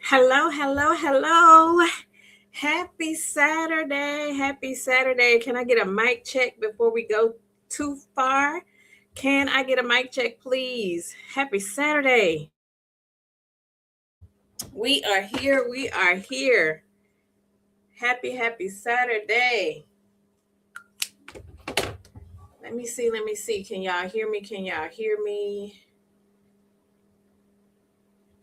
Hello, hello, hello. Happy Saturday. Happy Saturday. Can I get a mic check before we go too far? Can I get a mic check, please? Happy Saturday. We are here. We are here. Happy Saturday. Let me see. Let me see. Can y'all hear me? Can y'all hear me?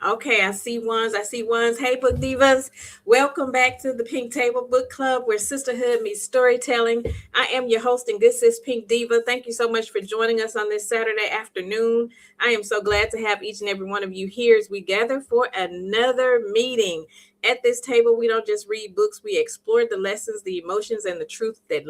Okay, I see ones. I see ones. Hey, book divas. Welcome back to the Pink Table Book Club where sisterhood meets storytelling. I am your host and good sis, Pink Diva. Thank you so much for joining us on this Saturday afternoon. I am so glad to have each and every one of you here as we gather for another meeting. At this table, we don't just read books, we explore the lessons, the emotions, and the truth that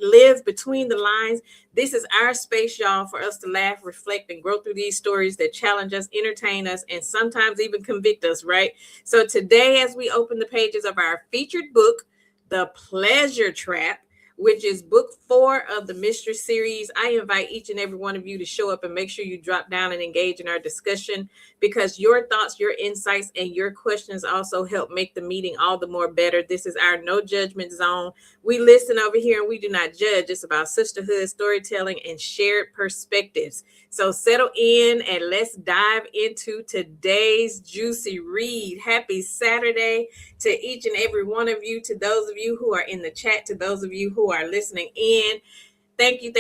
lives between the lines. This is our space, y'all, for us to laugh, reflect, and grow through these stories that challenge us, entertain us, and sometimes even convict us, right? So today, as we open the pages of our featured book, The Pleasure Trap, which is book 4 of the Mistress series, I invite each and every one of you to show up and make sure you drop down and engage in our discussion, because your thoughts, your insights, and your questions also help make the meeting all the more better. This is our no judgment zone. We listen over here and we do not judge. It's about sisterhood, storytelling, and shared perspectives. So settle in and let's dive into today's juicy read. Happy Saturday to each and every one of you, to those of you who are in the chat, to those of you who are listening in. Thank you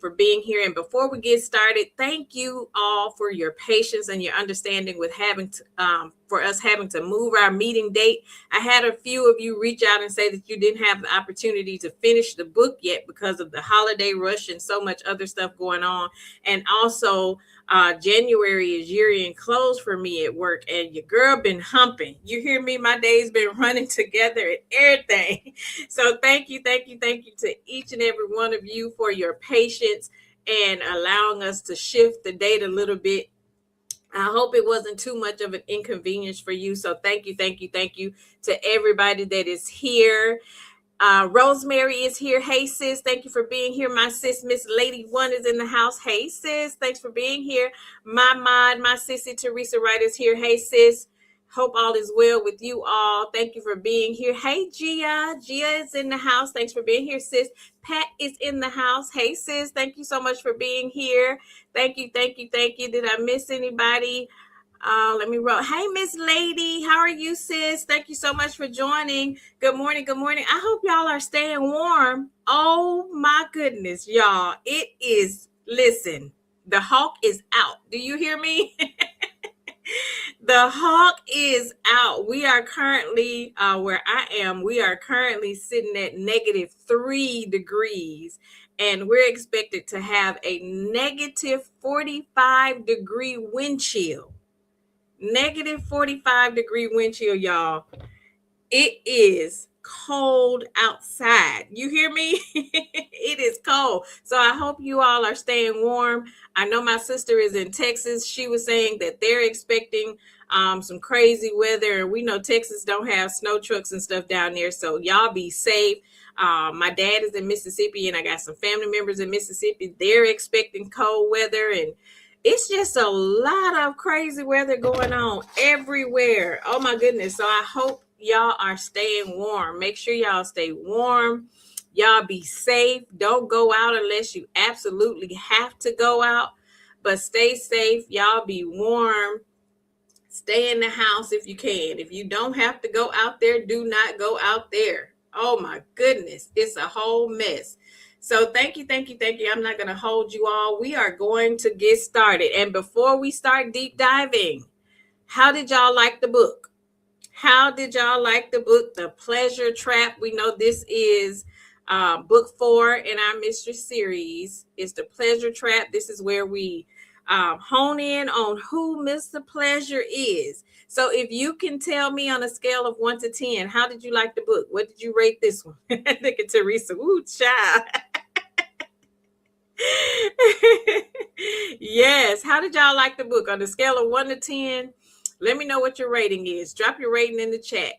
for being here. And before we get started, thank you all for your patience and your understanding with for us having to move our meeting date. I had a few of you reach out and say that you didn't have the opportunity to finish the book yet because of the holiday rush and so much other stuff going on. And also, January is year-end close for me at work, and your girl been humping. You hear me? My day's been running together and everything. So thank you to each and every one of you for your patience and allowing us to shift the date a little bit. I hope it wasn't too much of an inconvenience for you. So thank you to everybody that is here. Rosemary is here. Hey, sis. Thank you for being here. My sis, Miss Lady One, is in the house. Hey, sis. Thanks for being here. My sissy Teresa Wright is here. Hey, sis. Hope all is well with you all. Thank you for being here. Hey, Gia. Gia is in the house. Thanks for being here, sis. Pat is in the house. Hey, sis. Thank you so much for being here. Thank you. Did I miss anybody? Let me roll. Hey, Miss Lady. How are you, sis? Thank you so much for joining. Good morning. I hope y'all are staying warm. Oh, my goodness, y'all. It is, listen, the hawk is out. Do you hear me? The hawk is out. We are currently, where I am, we are currently sitting at -3 degrees, and we're expected to have a -45-degree wind chill. -45-degree wind chill, y'all. It is cold outside. You hear me? It is cold. So I hope you all are staying warm. I know my sister is in Texas. She was saying that they're expecting some crazy weather. And we know Texas don't have snow trucks and stuff down there. So y'all be safe. My dad is in Mississippi, and I got some family members in Mississippi. They're expecting cold weather, and it's just a lot of crazy weather going on everywhere. Oh my goodness. So I hope y'all are staying warm. Make sure y'all stay warm. Y'all be safe. Don't go out unless you absolutely have to go out, but stay safe. Y'all be warm. Stay in the house if you can. If you don't have to go out there, do not go out there. Oh my goodness. It's a whole mess. So thank you. I'm not going to hold you all. We are going to get started. And before we start deep diving, how did y'all like the book? The Pleasure Trap? We know this is book 4 in our Mistress series. It's The Pleasure Trap. This is where we hone in on who Mr. Pleasure is. So if you can tell me on a scale of 1 to 10, how did you like the book? What did you rate this one? Look at Teresa. Ooh, child. Yes. How did y'all like the book? On a scale of 1 to 10, let me know what your rating is. Drop your rating in the chat.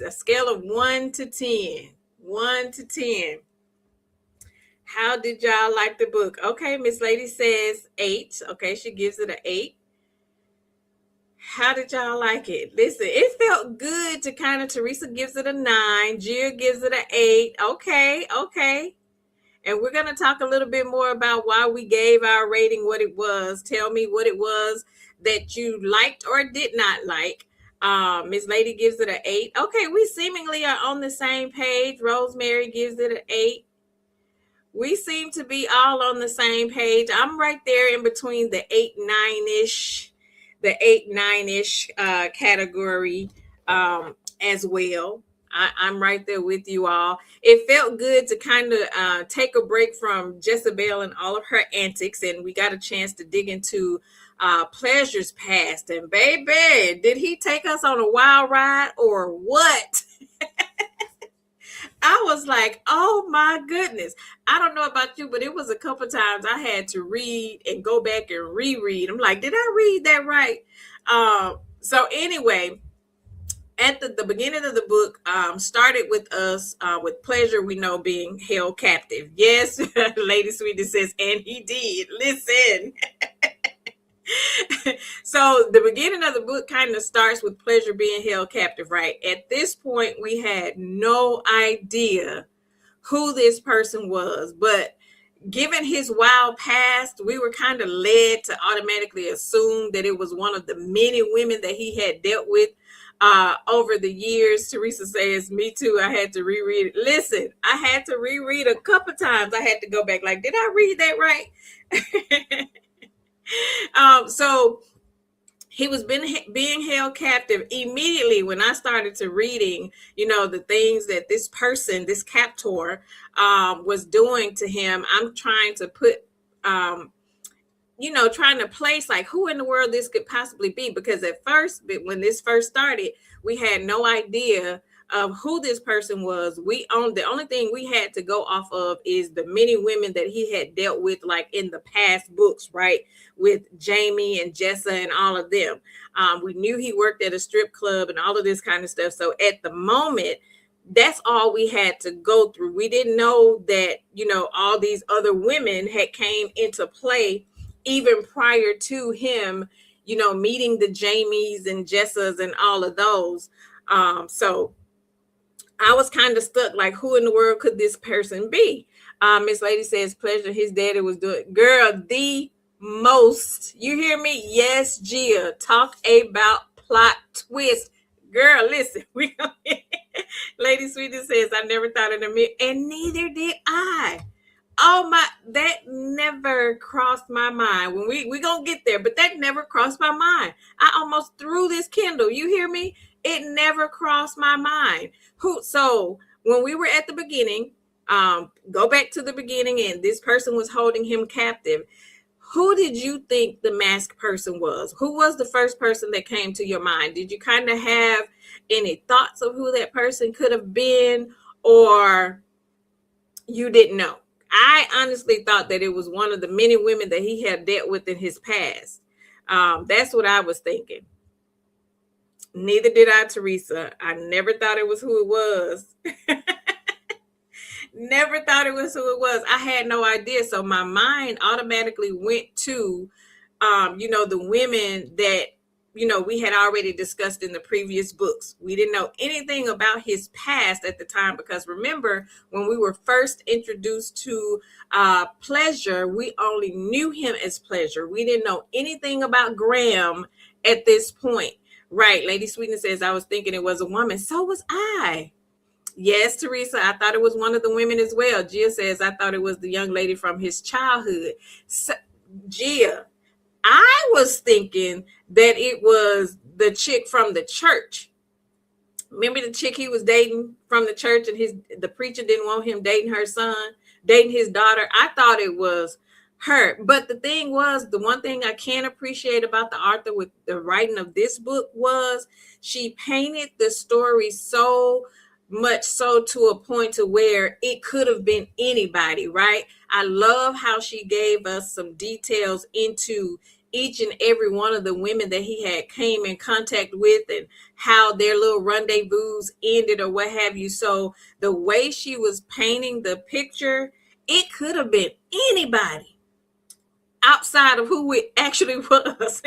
A scale of 1 to 10. 1 to 10. How did y'all like the book? Okay, Miss Lady says 8. Okay, she gives it an 8. How did y'all like it? Listen, it felt good to kind of, Teresa gives it a 9, Gia gives it an 8. Okay, okay. And we're going to talk a little bit more about why we gave our rating what it was. Tell me what it was that you liked or did not like. Miss Lady gives it an 8. Okay, we seemingly are on the same page. Rosemary gives it an 8. We seem to be all on the same page. I'm right there in between the 8, 9-ish, category as well. I'm right there with you all. It felt good to kind of take a break from Jezebel and all of her antics, and we got a chance to dig into Pleasure's past. And baby, did he take us on a wild ride or what? I was like, oh my goodness. I don't know about you, but it was a couple times I had to read and go back and reread. I'm like, did I read that right? So anyway, at the beginning of the book, started with us with Pleasure, we know, being held captive. Yes, Lady Sweetie says, and he did. Listen. So the beginning of the book kind of starts with Pleasure being held captive, right? At this point, we had no idea who this person was, but given his wild past, we were kind of led to automatically assume that it was one of the many women that he had dealt with over the years. Teresa says, me too. I had to reread it. Listen, I had to reread a couple times. I had to go back like, did I read that right? So he was being held captive. Immediately when I started to reading, the things that this person, this captor, was doing to him, I'm trying to put, trying to place like who in the world this could possibly be. Because at first, when this first started, we had no idea of who this person was. The only thing we had to go off of is the many women that he had dealt with, like in the past books, right? With Jamie and Jessa and all of them. We knew he worked at a strip club and all of this kind of stuff. So at the moment, that's all we had to go through. We didn't know that, all these other women had came into play even prior to him, meeting the Jamies and Jessas and all of those. So I was kind of stuck, like, who in the world could this person be? Miss Lady says, Pleasure, his daddy was doing, girl, the most. You hear me? Yes, Gia. Talk about plot twist. Girl, listen. Lady Sweetie says, I never thought of it, and neither did I. Oh my, that never crossed my mind. When we gonna get there, but that never crossed my mind. I almost threw this Kindle. You hear me? It never crossed my mind. So when we were at the beginning, go back to the beginning, and this person was holding him captive. Who did you think the masked person was? Who was the first person that came to your mind? Did you kind of have any thoughts of who that person could have been, or you didn't know? I honestly thought that it was one of the many women that he had dealt with in his past. That's what I was thinking. Neither did I, Teresa. I never thought it was who it was. Never thought it was who it was. I had no idea. So my mind automatically went to, the women that, we had already discussed in the previous books. We didn't know anything about his past at the time, because remember, when we were first introduced to Pleasure, we only knew him as Pleasure. We didn't know anything about Graham at this point. Right. Lady Sweetness says, I was thinking it was a woman. So was I. Yes, Teresa, I thought it was one of the women as well. Gia says, I thought it was the young lady from his childhood. So, Gia, I was thinking that it was the chick from the church. Remember the chick he was dating from the church, and the preacher didn't want him dating her son, dating his daughter. I thought it was her. But the thing was, the one thing I can appreciate about the author with the writing of this book was she painted the story so much so to a point to where it could have been anybody, right? I love how she gave us some details into each and every one of the women that he had came in contact with, and how their little rendezvous ended or what have you. So the way she was painting the picture, it could have been anybody outside of who it actually was.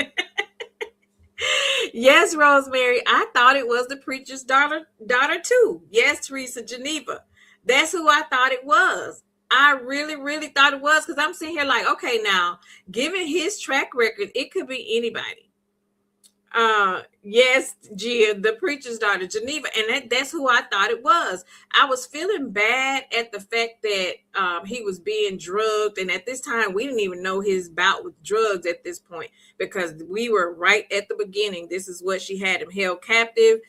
Yes, Rosemary. I thought it was the preacher's daughter too. Yes, Teresa Geneva. That's who I thought it was. I really, really thought it was because I'm sitting here like, okay, now, given his track record, it could be anybody. Yes, Gia, the preacher's daughter, Geneva, and that's who I thought it was. I was feeling bad at the fact that he was being drugged, and at this time we didn't even know his bout with drugs at this point because we were right at the beginning. This is what she had him held captive.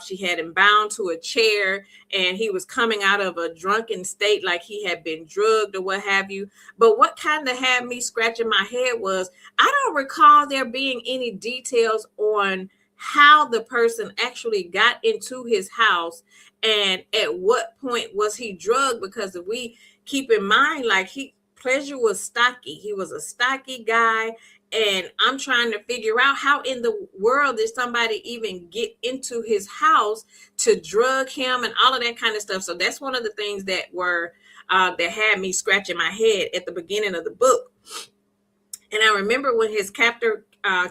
She had him bound to a chair, and he was coming out of a drunken state, like he had been drugged or what have you. But what kind of had me scratching my head was I don't recall there being any details on how the person actually got into his house and at what point was he drugged, because if we keep in mind, like, Pleasure was stocky. He was a stocky guy, and I'm trying to figure out how in the world did somebody even get into his house to drug him and all of that kind of stuff. So that's one of the things that had me scratching my head at the beginning of the book. And I remember when his captor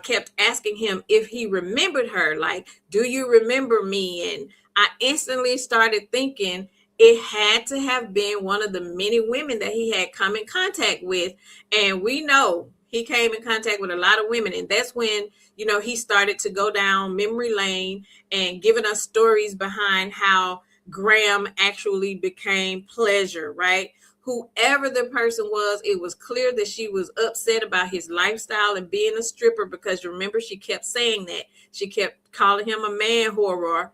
kept asking him if he remembered her, like, do you remember me? And I instantly started thinking it had to have been one of the many women that he had come in contact with. And we know he came in contact with a lot of women. And that's when, he started to go down memory lane and giving us stories behind how Graham actually became Pleasure, right? Whoever the person was, it was clear that she was upset about his lifestyle and being a stripper, because remember, she kept saying that. She kept calling him a man horror.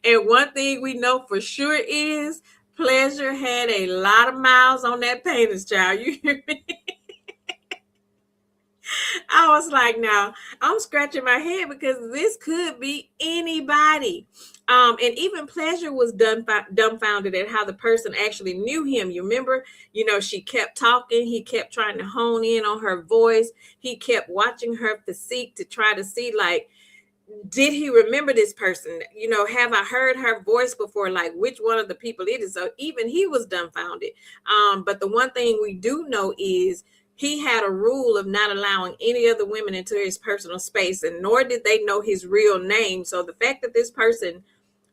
And one thing we know for sure is Pleasure had a lot of miles on that painter's child. You hear me? I was like, now I'm scratching my head because this could be anybody. And even Pleasure was dumbfounded at how the person actually knew him. You remember, she kept talking. He kept trying to hone in on her voice. He kept watching her physique to try to see, like, did he remember this person? Have I heard her voice before? Like, which one of the people it is? So even he was dumbfounded. But the one thing we do know is he had a rule of not allowing any other women into his personal space, and nor did they know his real name. So the fact that this person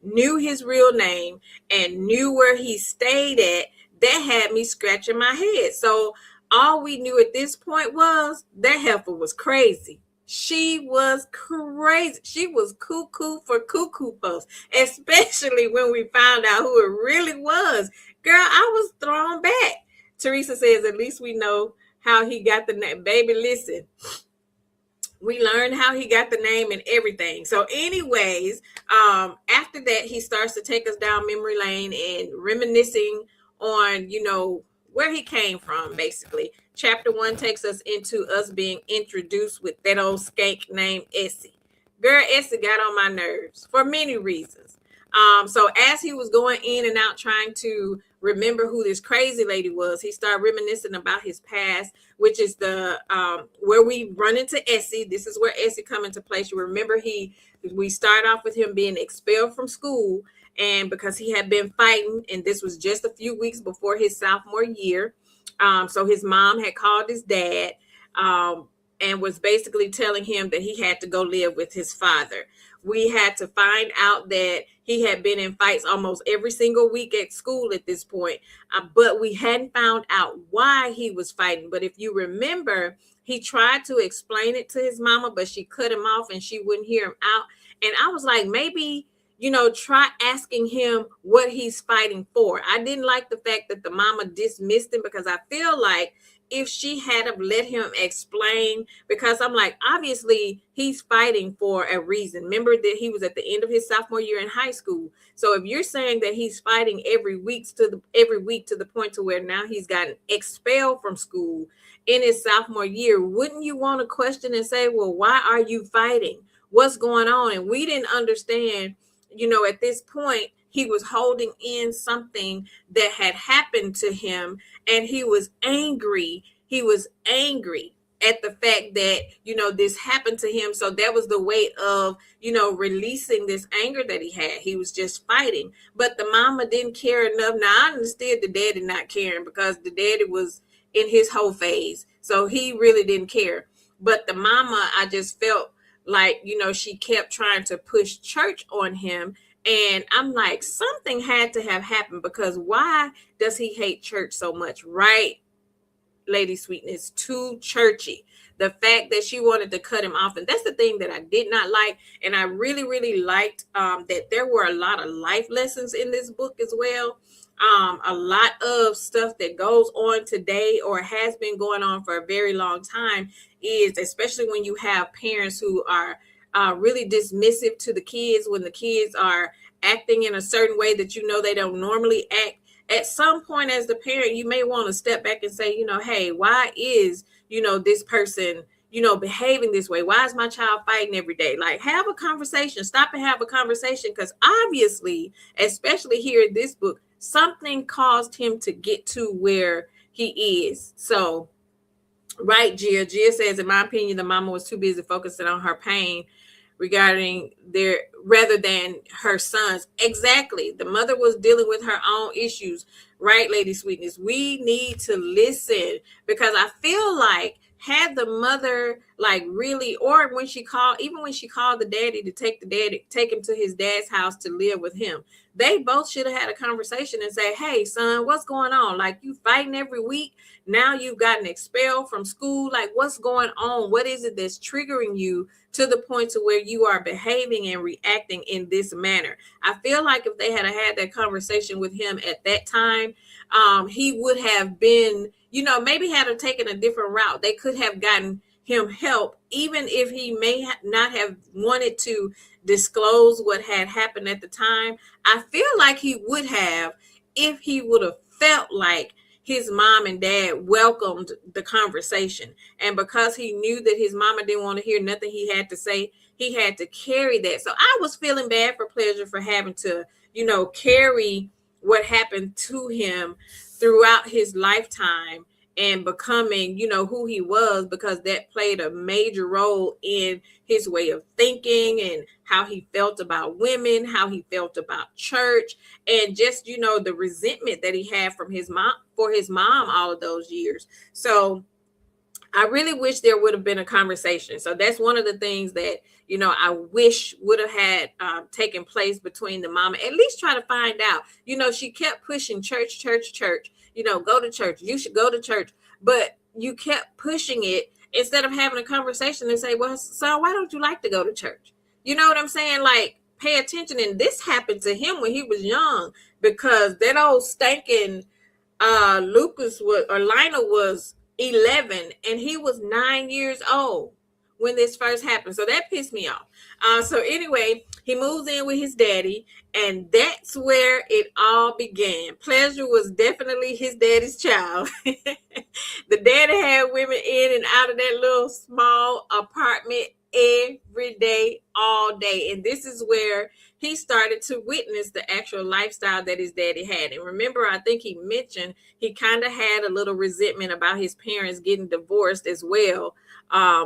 knew his real name and knew where he stayed at, that had me scratching my head. So all we knew at this point was that heifer was crazy. She was crazy. She was cuckoo for cuckoo puffs, especially when we found out who it really was. Girl, I was thrown back. Teresa says, at least we know how he got the name. Baby, listen, we learned how he got the name and everything. So anyways, after that, he starts to take us down memory lane and reminiscing on, where he came from, basically. Chapter 1 takes us into us being introduced with that old skank named Essie. Girl, Essie got on my nerves for many reasons. So as he was going in and out trying to remember who this crazy lady was, he started reminiscing about his past, which is the where we run into Essie. This is where Essie come into place. You remember we start off with him being expelled from school, and because he had been fighting, and this was just a few weeks before his sophomore year. So his mom had called his dad and was basically telling him that he had to go live with his father. We had to find out that he had been in fights almost every single week at school at this point, but we hadn't found out why he was fighting. But if you remember, he tried to explain it to his mama, but she cut him off and she wouldn't hear him out. And I was like, maybe, try asking him what he's fighting for. I didn't like the fact that the mama dismissed him, because I feel like if she had have let him explain, because I'm like, obviously he's fighting for a reason. Remember that he was at the end of his sophomore year in high school. So if you're saying that he's fighting every week to the point to where now he's gotten expelled from school in his sophomore year, wouldn't you want to question and say, well, why are you fighting? What's going on? And we didn't understand, at this point, he was holding in something that had happened to him, and he was angry. He was angry at the fact that, this happened to him. So that was the weight of, releasing this anger that he had. He was just fighting. But the mama didn't care enough. Now, I understood the daddy not caring, because the daddy was in his whole phase. So he really didn't care. But the mama, I just felt like, she kept trying to push church on him. And I'm like, something had to have happened, because why does he hate church so much? Right, Lady Sweetness, too churchy. The fact that she wanted to cut him off, and that's the thing that I did not like. And I really, really liked that there were a lot of life lessons in this book as well. A lot of stuff that goes on today, or has been going on for a very long time, is especially when you have parents who are really dismissive to the kids, when the kids are acting in a certain way that they don't normally act. At some point as the parent, you may want to step back and say, hey, why is, this person, behaving this way? Why is my child fighting every day? Like, have a conversation, stop and have a conversation. Because obviously, especially here in this book, something caused him to get to where he is. So, right, Gia says, in my opinion, the mama was too busy focusing on her pain regarding their rather than her sons. Exactly. The mother was dealing with her own issues. Right, Lady Sweetness. We need to listen, because I feel like, had the mother like really, or when she called, even when she called the daddy to take him to his dad's house to live with him, they both should have had a conversation and say, hey son, what's going on? Like, you fighting every week, now you've gotten expelled from school. Like, what's going on? What is it that's triggering you to the point to where you are behaving and reacting in this manner? I feel like if they had had that conversation with him at that time, he would have been, maybe had taken a different route. They could have gotten him help, even if he may not have wanted to disclose what had happened at the time. I feel like he would have, if he would have felt like his mom and dad welcomed the conversation. And because he knew that his mama didn't want to hear nothing he had to say, he had to carry that. So I was feeling bad for Pleasure for having to, carry what happened to him throughout his lifetime and becoming, who he was, because that played a major role in his way of thinking and how he felt about women, how he felt about church, and just, the resentment that he had from his mom, for his mom, all of those years. So I really wish there would have been a conversation. So that's one of the things that, I wish would have had taken place between the mama. At least try to find out. She kept pushing church, church, church. Go to church. You should go to church. But you kept pushing it instead of having a conversation and say, well, son, why don't you like to go to church? You know what I'm saying? Like, pay attention. And this happened to him when he was young, because that old stinking Lucas Lionel was 11 and he was 9 years old when this first happened. So that pissed me off. So anyway, he moves in with his daddy, and that's where it all began. Pleasure was definitely his daddy's child. The daddy had women in and out of that little small apartment every day, all day. And this is where he started to witness the actual lifestyle that his daddy had. And remember, I think he mentioned he kind of had a little resentment about his parents getting divorced as well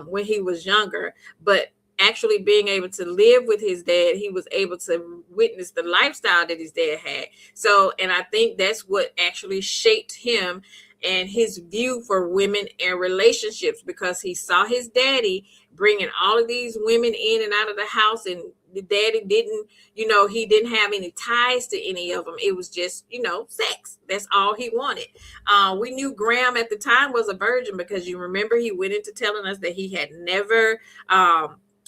when he was younger. But actually being able to live with his dad, he was able to witness the lifestyle that his dad had. So, and I think that's what actually shaped him and his view for women and relationships, because he saw his daddy bringing all of these women in and out of the house, and the daddy didn't, he didn't have any ties to any of them. It was just, sex. That's all he wanted. We knew Graham at the time was a virgin, because you remember he went into telling us that he had never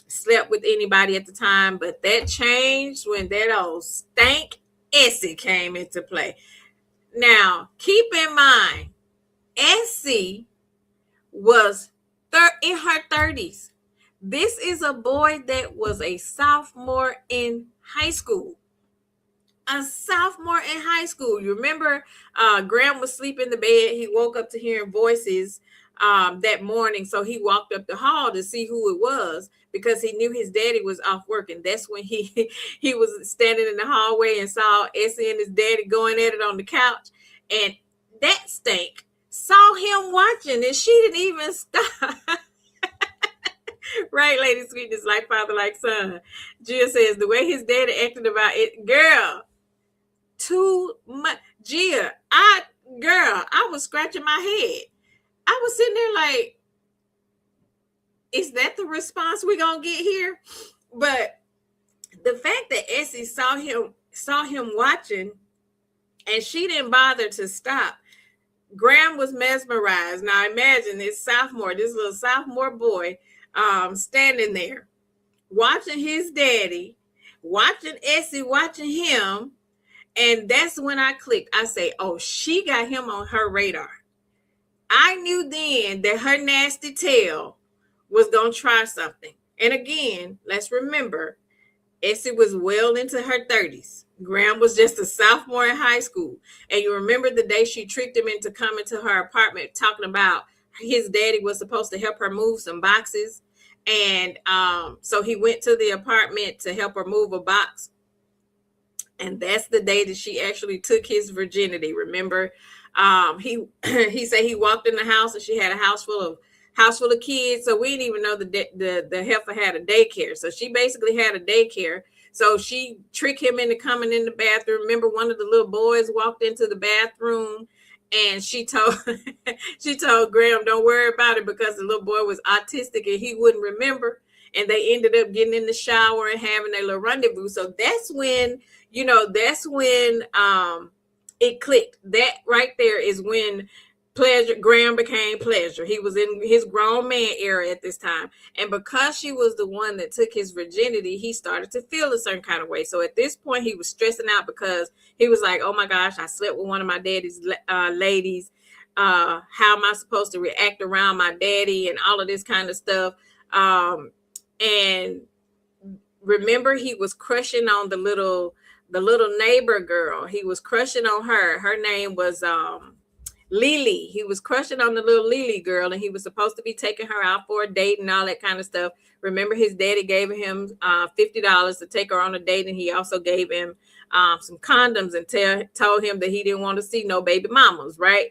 slept with anybody at the time, but that changed when that old stank Essie came into play. Now, keep in mind, Essie was in her 30s. This is a boy that was a sophomore in high school. A sophomore in high school. You remember Graham was sleeping in the bed. He woke up to hearing voices that morning. So he walked up the hall to see who it was, because he knew his daddy was off work. And that's when he was standing in the hallway and saw Essie and his daddy going at it on the couch. And that stank saw him watching, and she didn't even stop. Right, Lady Sweetness, like father, like son. Gia says the way his daddy acted about it, girl, too much. Gia, I was scratching my head. I was sitting there like, Is that the response we're gonna get here? But the fact that Essie saw him watching, and she didn't bother to stop. Graham was mesmerized. Now imagine this little sophomore boy, standing there watching his daddy, watching Essie, watching him. And that's when I clicked. I say, oh, she got him on her radar. I knew then that her nasty tail was going to try something. And again, let's remember, Essie was well into her 30s. Graham was just a sophomore in high school. And you remember the day she tricked him into coming to her apartment talking about his daddy was supposed to help her move some boxes. And so he went to the apartment to help her move a box. And that's the day that she actually took his virginity. Remember, he he said he walked in the house and she had a house full of kids. So we didn't even know the heifer had a daycare. So she basically had a daycare. So she tricked him into coming in the bathroom. Remember, one of the little boys walked into the bathroom and she told she told Graham, don't worry about it, because the little boy was autistic and he wouldn't remember. And they ended up getting in the shower and having a little rendezvous. So that's when, it clicked. That right there is when Graham became pleasure. He was in his grown man era at this time. And because she was the one that took his virginity, he started to feel a certain kind of way. So at this point, he was stressing out because he was like, oh my gosh, I slept with one of my daddy's ladies. How am I supposed to react around my daddy and all of this kind of stuff? And remember, he was crushing on the little neighbor girl. He was crushing on her. Her name was Lily. He was crushing on the little Lily girl, and he was supposed to be taking her out for a date and all that kind of stuff. Remember, his daddy gave him $50 to take her on a date, and he also gave him some condoms and told him that he didn't want to see no baby mamas, right?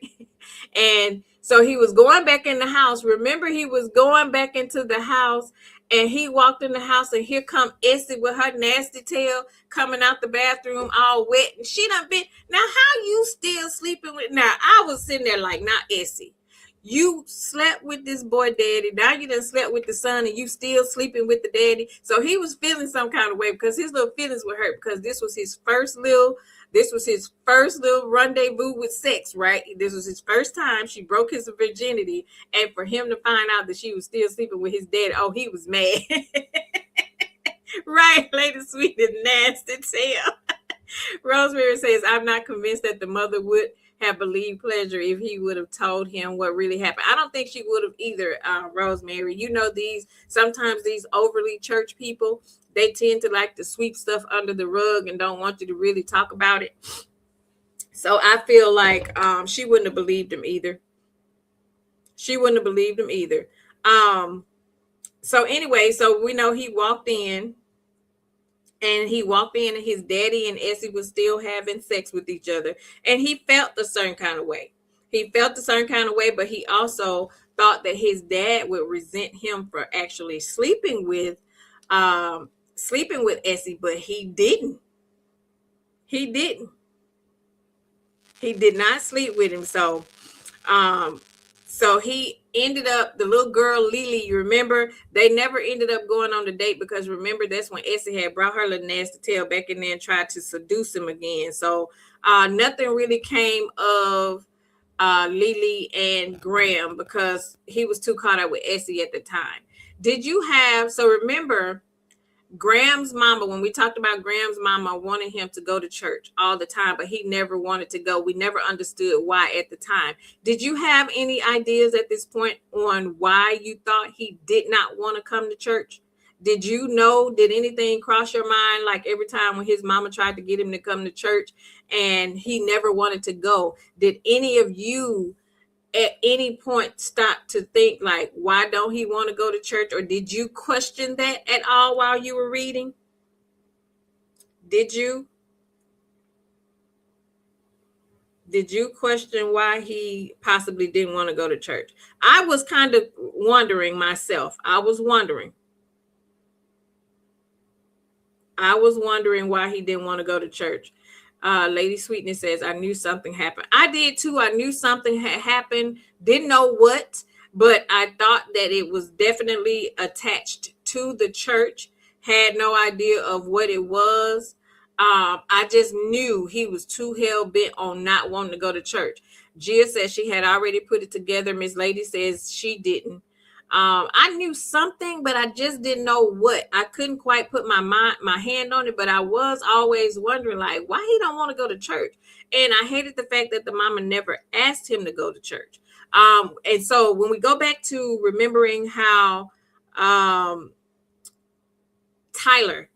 And so he was going back in the house. Remember, he was going back into the house, and he walked in the house, and here come Essie with her nasty tail coming out the bathroom all wet. And she done been, now how you still sleeping with, now I was sitting there like, now Essie, you slept with this boy daddy. Now you done slept with the son and you still sleeping with the daddy. So he was feeling some kind of way because his little feelings were hurt because this was his first little rendezvous with sex, right? This was his first time. She broke his virginity. And for him to find out that she was still sleeping with his daddy, oh, he was mad. Right, Lady Sweet and nasty tail. Rosemary says, I'm not convinced that the mother would have believed pleasure if he would have told him what really happened. I don't think she would have either, Rosemary. Sometimes these overly church people, they tend to like to sweep stuff under the rug and don't want you to really talk about it. So I feel like she wouldn't have believed him either. So anyway, so we know he walked in. And his daddy and Essie was still having sex with each other. And he felt a certain kind of way. But he also thought that his dad would resent him for actually sleeping with Essie, but he didn't. He did not sleep with him. So he ended up, the little girl, Lily, you remember, they never ended up going on the date because remember, that's when Essie had brought her little nasty tail back in there and tried to seduce him again. So nothing really came of Lily and Graham because he was too caught up with Essie at the time. Remember, Graham's mama, when we talked about Graham's mama wanting him to go to church all the time, but he never wanted to go. We never understood why at the time. Did you have any ideas at this point on why you thought he did not want to come to church? Did anything cross your mind? Like every time when his mama tried to get him to come to church and he never wanted to go, did any of you at any point stop to think like, why don't he want to go to church? Or did you question that at all while you were reading? Did you question why he possibly didn't want to go to church? I was kind of wondering myself. I was wondering why he didn't want to go to church. Lady Sweetness says, I knew something happened. I did too. I knew something had happened. Didn't know what. but I thought that it was definitely attached to the church. Had no idea of what it was. I just knew he was too hell bent on not wanting to go to church. Gia said she had already put it together. Miss Lady says she didn't. I knew something, but I just didn't know what. I couldn't quite put my hand on it, but I was always wondering, like, why he don't want to go to church. And I hated the fact that the mama never asked him to go to church. And so when we go back to remembering how Tyler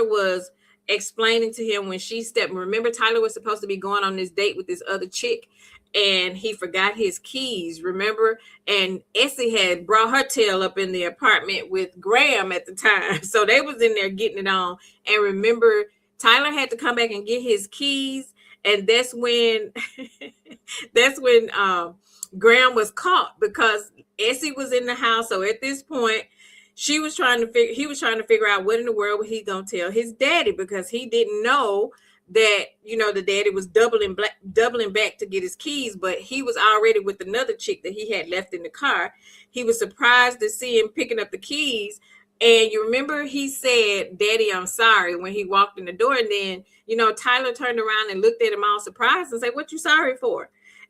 was explaining to him when she stepped. Remember, Tyler was supposed to be going on this date with this other chick, and he forgot his keys. Remember, and Essie had brought her tail up in the apartment with Graham at the time, so they was in there getting it on. And remember, Tyler had to come back and get his keys, and that's when Graham was caught because Essie was in the house. So at this point, he was trying to figure out what in the world was he gonna tell his daddy, because he didn't know that, the daddy was doubling back to get his keys, but he was already with another chick that he had left in the car. He was surprised to see him picking up the keys. And you remember he said, "Daddy, I'm sorry," when he walked in the door. And then, Tyler turned around and looked at him all surprised and said, "What you sorry for?"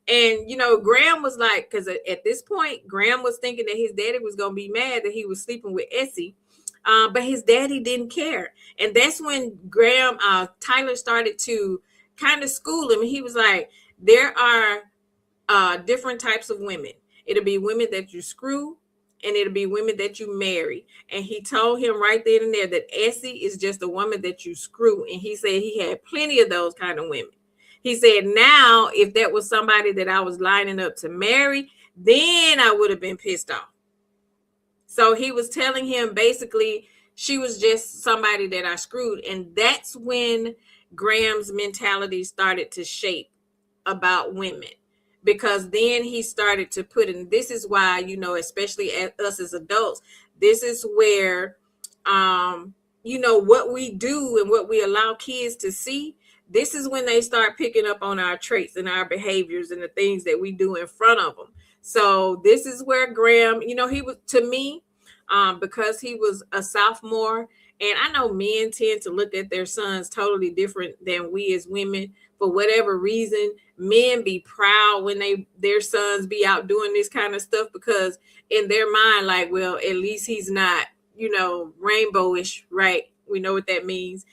And, Graham was like, because at this point, Graham was thinking that his daddy was going to be mad that he was sleeping with Essie. But his daddy didn't care. And that's when Tyler started to kind of school him. He was like, there are different types of women. It'll be women that you screw, and it'll be women that you marry. And he told him right then and there that Essie is just a woman that you screw. And he said he had plenty of those kind of women. He said, now, if that was somebody that I was lining up to marry, then I would have been pissed off. So he was telling him basically she was just somebody that I screwed. And that's when Graham's mentality started to shape about women. Because then he started to put in, this is why, especially us as adults, this is where, what we do and what we allow kids to see. This is when they start picking up on our traits and our behaviors and the things that we do in front of them. So this is where Graham, he was, to me, because he was a sophomore, and I know men tend to look at their sons totally different than we as women. For whatever reason, men be proud when their sons be out doing this kind of stuff, because in their mind, like, well, at least he's not, rainbowish, right? We know what that means.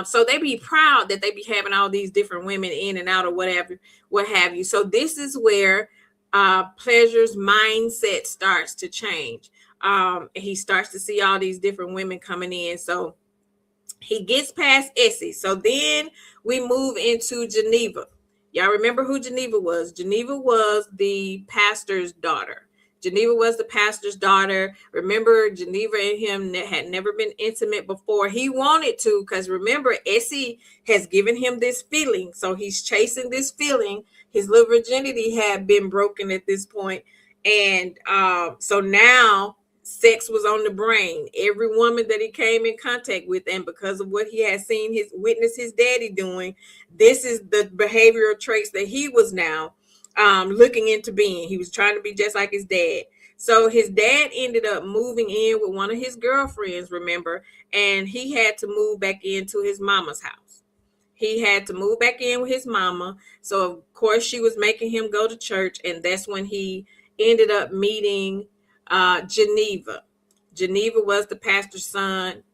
So they be proud that they be having all these different women in and out or whatever, what have you. So this is where Pleasure's mindset starts to change. He starts to see all these different women coming in. So he gets past Essie. So then we move into Geneva. Y'all remember who Geneva was? Geneva was the pastor's daughter. Geneva was the pastor's daughter. Remember, Geneva and him had never been intimate before. He wanted to, because remember, Essie has given him this feeling. So he's chasing this feeling. His little virginity had been broken at this point. And so now sex was on the brain. Every woman that he came in contact with, and because of what he had seen witnessed his daddy doing, this is the behavioral traits that he was now looking into being. He was trying to be just like his dad. So his dad ended up moving in with one of his girlfriends, remember, and he had to move back into his mama's house. He had to move back in with his mama. So of course she was making him go to church, and that's when he ended up meeting Geneva. Geneva was the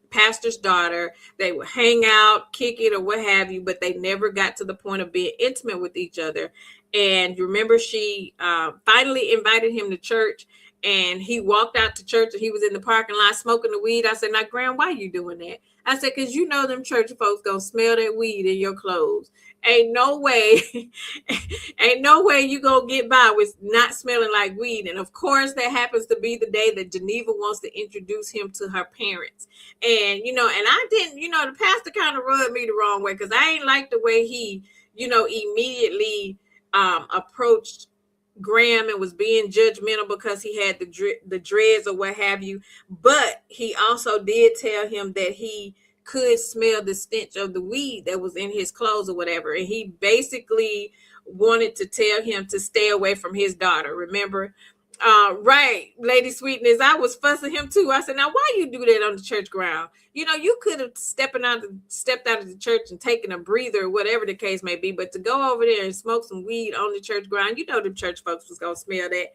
pastor's daughter. They would hang out, kick it, or what have you, but they never got to the point of being intimate with each other. And you remember she finally invited him to church, and he walked out to church, and he was in the parking lot smoking the weed. I said, "Now, Graham, why are you doing that?" I said, "Because them church folks gonna smell that weed in your clothes. Ain't no way you gonna get by with not smelling like weed." And of course, that happens to be the day that Geneva wants to introduce him to her parents. And, and I didn't, the pastor kind of rubbed me the wrong way, because I ain't like the way he, immediately approached Graham and was being judgmental because he had the dreads or what have you. But he also did tell him that he could smell the stench of the weed that was in his clothes or whatever. And he basically wanted to tell him to stay away from his daughter. Remember, Right, Lady Sweetness. I was fussing him too. I said, "Now, why you do that on the church ground? You know, you could have stepped out of the church and taken a breather, whatever the case may be. But to go over there and smoke some weed on the church ground, you know, the church folks was gonna smell that."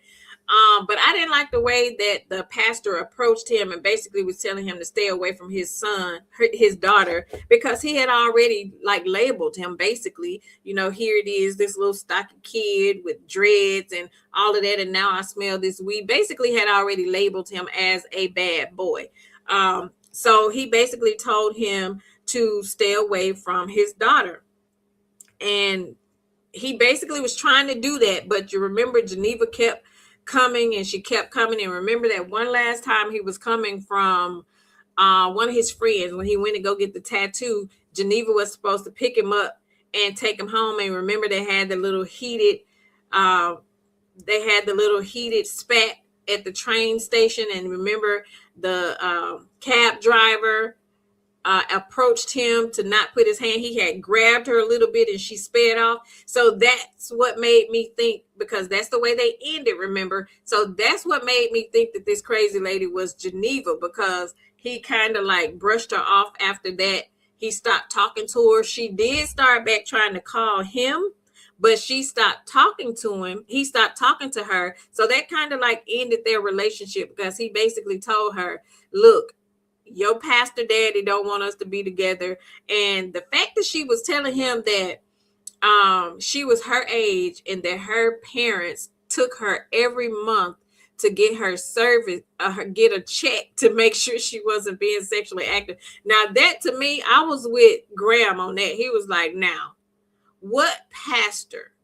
But I didn't like the way that the pastor approached him and basically was telling him to stay away from his son, his daughter, because he had already like labeled him basically. You know, here it is, this little stocky kid with dreads and all of that, and now I smell this weed. Basically, had already labeled him as a bad boy. So he basically told him to stay away from his daughter, and he basically was trying to do that. But you remember, Geneva kept coming and she kept coming. And remember that one last time he was coming from one of his friends when he went to go get the tattoo. Geneva was supposed to pick him up and take him home. And remember, uh, they had the little heated spat at the train station. And remember, the cab driver approached him to not put his hand. He had grabbed her a little bit and she sped off. So that's what made me think, because that's the way they ended, remember? So that's what made me think that this crazy lady was Geneva, because he kind of like brushed her off after that. He stopped talking to her. She did start back trying to call him, but she stopped talking to him. He stopped talking to her. So that kind of like ended their relationship, because he basically told her, look, your pastor daddy don't want us to be together. And the fact that she was telling him that she was her age and that her parents took her every month to get her service, get a check to make sure she wasn't being sexually active. Now that, to me, I was with Graham on that. He was like, now, what pastor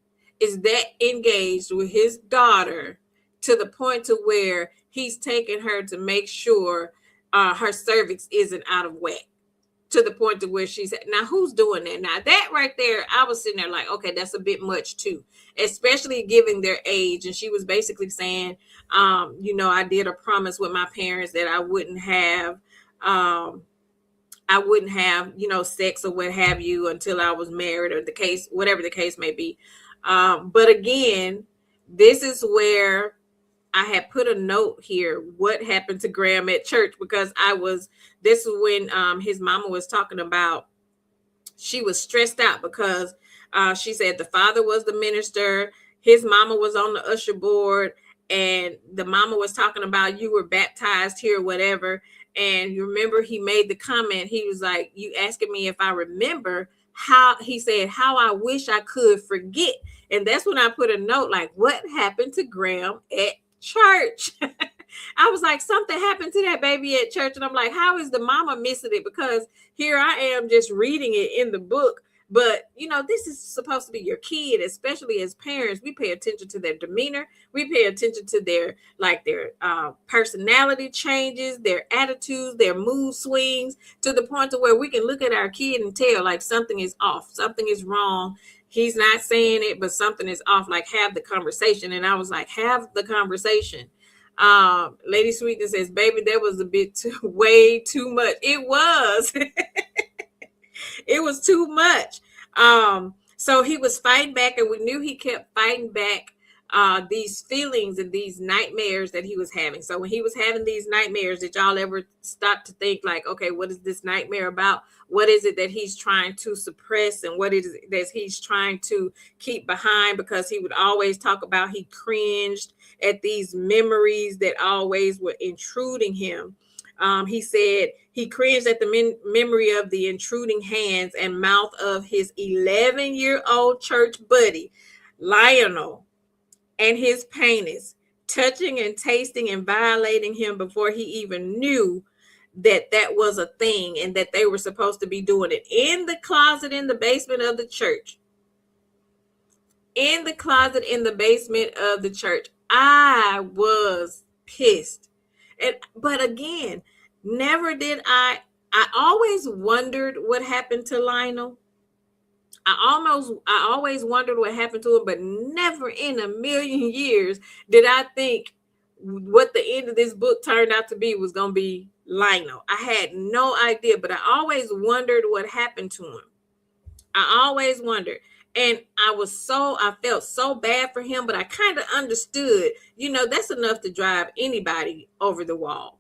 is that engaged with his daughter to the point to where he's taking her to make sure her cervix isn't out of whack, to the point to where she's at? Now, who's doing that? Now, that right there, I was sitting there like, okay, that's a bit much too, especially given their age. And she was basically saying, you know, I did a promise with my parents that I wouldn't have, you know, sex or what have you until I was married, or the case, whatever the case may be. But again, this is where I had put a note here, what happened to Graham at church, because this is when his mama was talking about, she was stressed out because she said the father was the minister, his mama was on the usher board, and the mama was talking about, you were baptized here, whatever. And you remember he made the comment, he was like, you asking me if I remember, how he said, how I wish I could forget. And that's when I put a note like, what happened to Graham at church? I was like, something happened to that baby at church. And I'm like, how is the mama missing it? Because here I am just reading it in the book. But, you know, this is supposed to be your kid, especially as parents. We pay attention to their demeanor. We pay attention to their personality changes, their attitudes, their mood swings, to the point to where we can look at our kid and tell like something is off, something is wrong. He's not saying it, but something is off. Like, have the conversation. And I was like, have the conversation. Lady Sweetness says, baby, that was a bit way too much. It was. It was too much. So he was fighting back, and we knew he kept fighting back these feelings and these nightmares that he was having. So when he was having these nightmares, did y'all ever stop to think like, okay, what is this nightmare about? What is it that he's trying to suppress, and what is it that he's trying to keep behind? Because he would always talk about he cringed at these memories that always were intruding him. He said he cringed at the memory of the intruding hands and mouth of his 11-year-old church buddy, Lionel, and his penis, touching and tasting and violating him before he even knew that that was a thing and that they were supposed to be doing it in the closet in the basement of the church. In the closet in the basement of the church. I was pissed. But again, never did I always wondered what happened to Lionel. I always wondered what happened to him, but never in a million years did I think what the end of this book turned out to be was going to be Lionel. I had no idea, but I always wondered what happened to him. I always wondered. And I felt so bad for him, but I kind of understood, that's enough to drive anybody over the wall.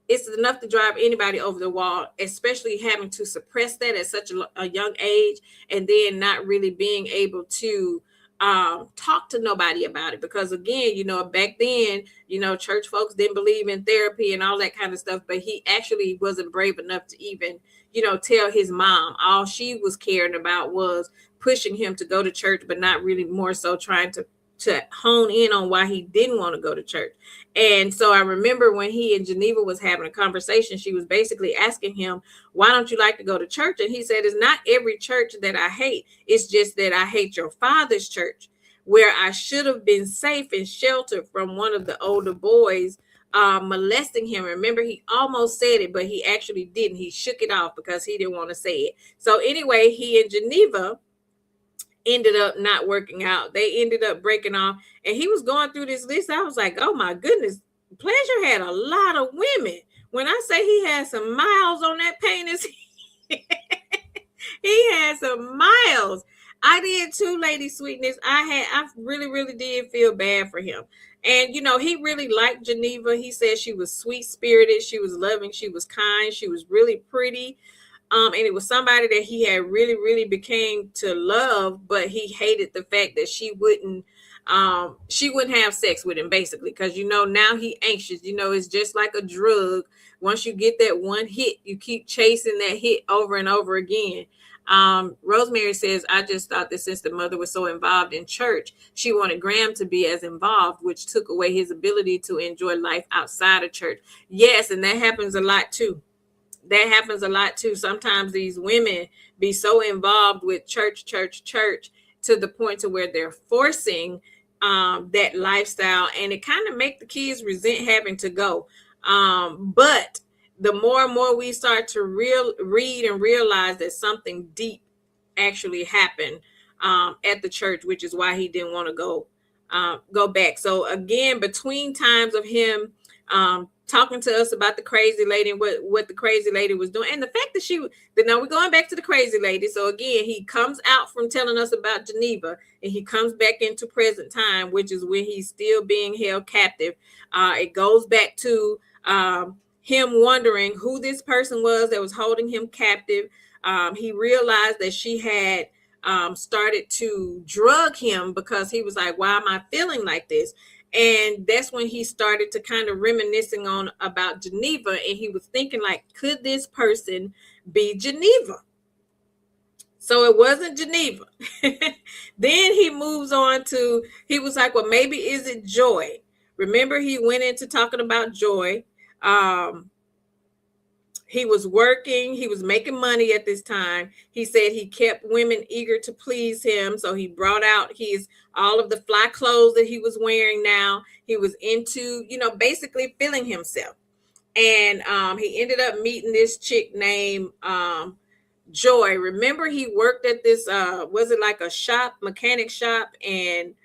It's enough to drive anybody over the wall, especially having to suppress that at such a young age, and then not really being able to talk to nobody about it. Because again, back then, church folks didn't believe in therapy and all that kind of stuff, but he actually wasn't brave enough to even, tell his mom. All she was caring about was pushing him to go to church, but not really, more so trying to hone in on why he didn't want to go to church. And so I remember when he and Geneva was having a conversation, she was basically asking him, why don't you like to go to church? And he said, it's not every church that I hate. It's just that I hate your father's church, where I should have been safe and sheltered from one of the older boys molesting him. Remember, he almost said it, but he actually didn't. He shook it off because he didn't want to say it. So anyway, he and Geneva ended up not working out. They ended up breaking off, and he was going through this list. I was like, oh my goodness, Pleasure had a lot of women. When I say he had some miles on that penis, he had some miles. I did too, Lady Sweetness. I really, really did feel bad for him. And he really liked Geneva. He said she was sweet spirited, she was loving, she was kind, she was really pretty. And it was somebody that he had really, really became to love, but he hated the fact that she wouldn't have sex with him, basically, because now he anxious. It's just like a drug. Once you get that one hit, you keep chasing that hit over and over again. Rosemary says, I just thought that since the mother was so involved in church, she wanted Graham to be as involved, which took away his ability to enjoy life outside of church. Yes, and that happens a lot too. Sometimes these women be so involved with church to the point to where they're forcing that lifestyle, and it kind of make the kids resent having to go. But the more and more we start to read and realize that something deep actually happened at the church, which is why he didn't want to go back. So again, between times of him talking to us about the crazy lady and what the crazy lady was doing, and the fact that now we're going back to the crazy lady. So again, he comes out from telling us about Geneva, and he comes back into present time, which is when he's still being held captive. It goes back to him wondering who this person was that was holding him captive. He realized that she had started to drug him because he was like, why am I feeling like this? And that's when he started to kind of reminiscing on about Geneva, and he was thinking like, could this person be Geneva? So it wasn't Geneva. Then he moves on to, he was like, well, maybe is it Joy? Remember, he went into talking about Joy. He was working, he was making money at this time. He said he kept women eager to please him. So he brought out all of the fly clothes that he was wearing now. He was into, basically feeling himself. And he ended up meeting this chick named Joy. Remember, he worked at this, was it like a mechanic shop? And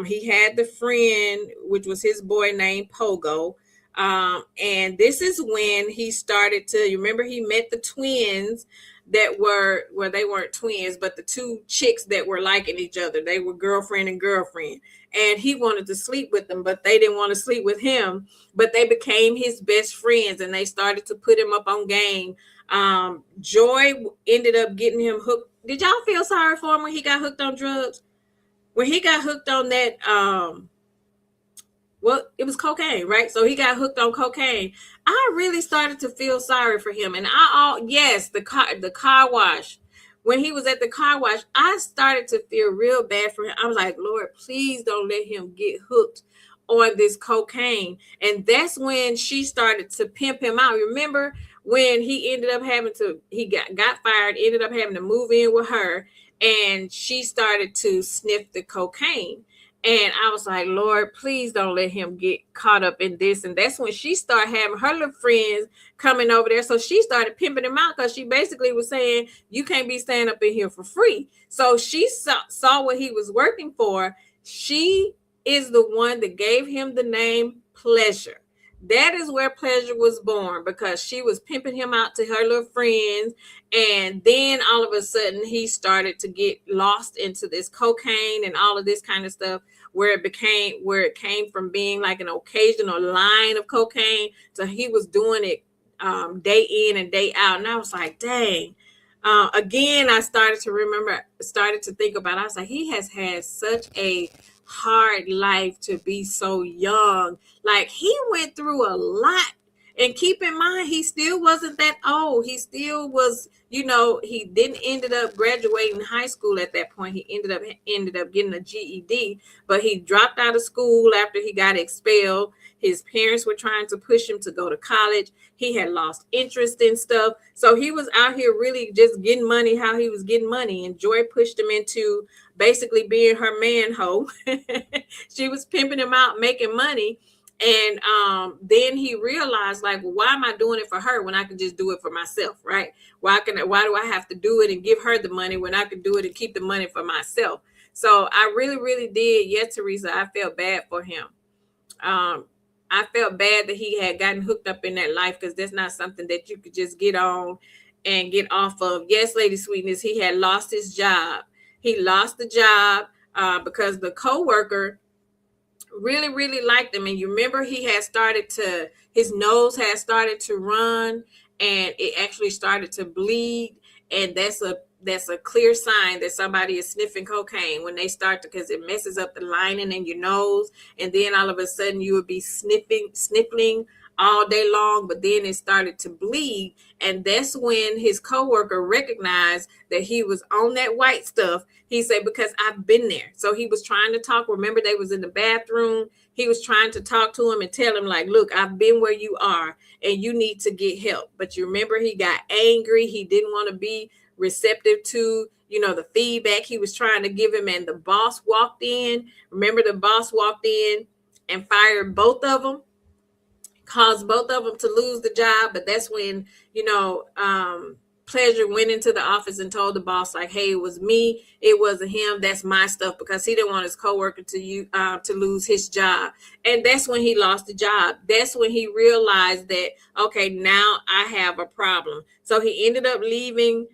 he had the friend, which was his boy named Pogo. And this is when he started to, you remember, he met the twins that were, well, they weren't twins, but the two chicks that were liking each other. They were girlfriend and girlfriend. And he wanted to sleep with them, but they didn't want to sleep with him. But they became his best friends, and they started to put him up on game. Joy ended up getting him hooked. Did y'all feel sorry for him when he got hooked on drugs? When he got hooked on that, well, it was cocaine, right? So he got hooked on cocaine. I really started to feel sorry for him. And the car wash. When he was at the car wash, I started to feel real bad for him. I was like, Lord, please don't let him get hooked on this cocaine. And that's when she started to pimp him out. Remember when he ended up he got fired, ended up having to move in with her, and she started to sniff the cocaine. And I was like, Lord, please don't let him get caught up in this. And that's when she started having her little friends coming over there. So she started pimping him out, because she basically was saying, you can't be staying up in here for free. So she saw what he was working for. She is the one that gave him the name Pleasure. That is where pleasure was born, because she was pimping him out to her little friends. And then all of a sudden he started to get lost into this cocaine and all of this kind of stuff, where it came from being like an occasional line of cocaine to he was doing it day in and day out. And I was like, dang. Again, I started to think about it. I was like, he has had such a hard life to be so young. Like, he went through a lot. And keep in mind, he still wasn't that old. He still was, he didn't ended up graduating high school at that point. He ended up getting a GED, but he dropped out of school after he got expelled. His parents were trying to push him to go to college. He had lost interest in stuff. So he was out here really just getting money how he was getting money. And Joy pushed him into basically being her man hoe. She was pimping him out, making money. And then he realized, like, well, why am I doing it for her when I can just do it for myself, right? Why do I have to do it and give her the money when I can do it and keep the money for myself? So I really, really did. Yes, Teresa, I felt bad for him. I felt bad that he had gotten hooked up in that life, because that's not something that you could just get on and get off of. Yes, Lady Sweetness, he had lost his job. He lost the job because the coworker really, really liked him. And you remember his nose had started to run, and it actually started to bleed. And that's a clear sign that somebody is sniffing cocaine, when they start to, because it messes up the lining in your nose. And then all of a sudden you would be sniffling all day long, but then it started to bleed. And that's when his coworker recognized that he was on that white stuff. He said, because I've been there. So he was trying to talk. Remember, they was in the bathroom. He was trying to talk to him and tell him, like, look, I've been where you are and you need to get help. But you remember, he got angry. He didn't want to be receptive to, the feedback he was trying to give him. And the boss walked in. Remember, the boss walked in and fired both of them, caused both of them to lose the job. But that's when, Pleasure went into the office and told the boss, like, hey, it was me, it wasn't him, that's my stuff, because he didn't want his coworker to lose his job. And that's when he lost the job. That's when he realized that, okay, now I have a problem. So he ended up leaving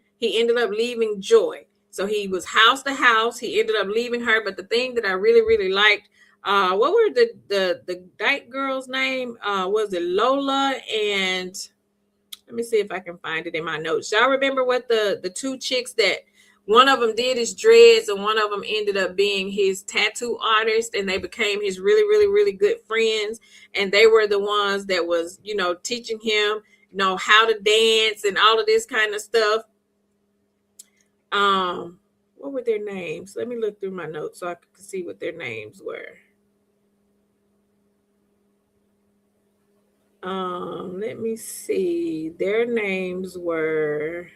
Joy. So he was house to house. He ended up leaving her. But the thing that I really, really liked, what were the dyke girl's name? Was it Lola? And let me see if I can find it in my notes. Y'all remember what the two chicks that one of them did his dreads and one of them ended up being his tattoo artist, and they became his really, really, really good friends. And they were the ones that was, teaching him, how to dance and all of this kind of stuff. What were their names? Let me look through my notes so I can see what their names were. Let me see. Their names were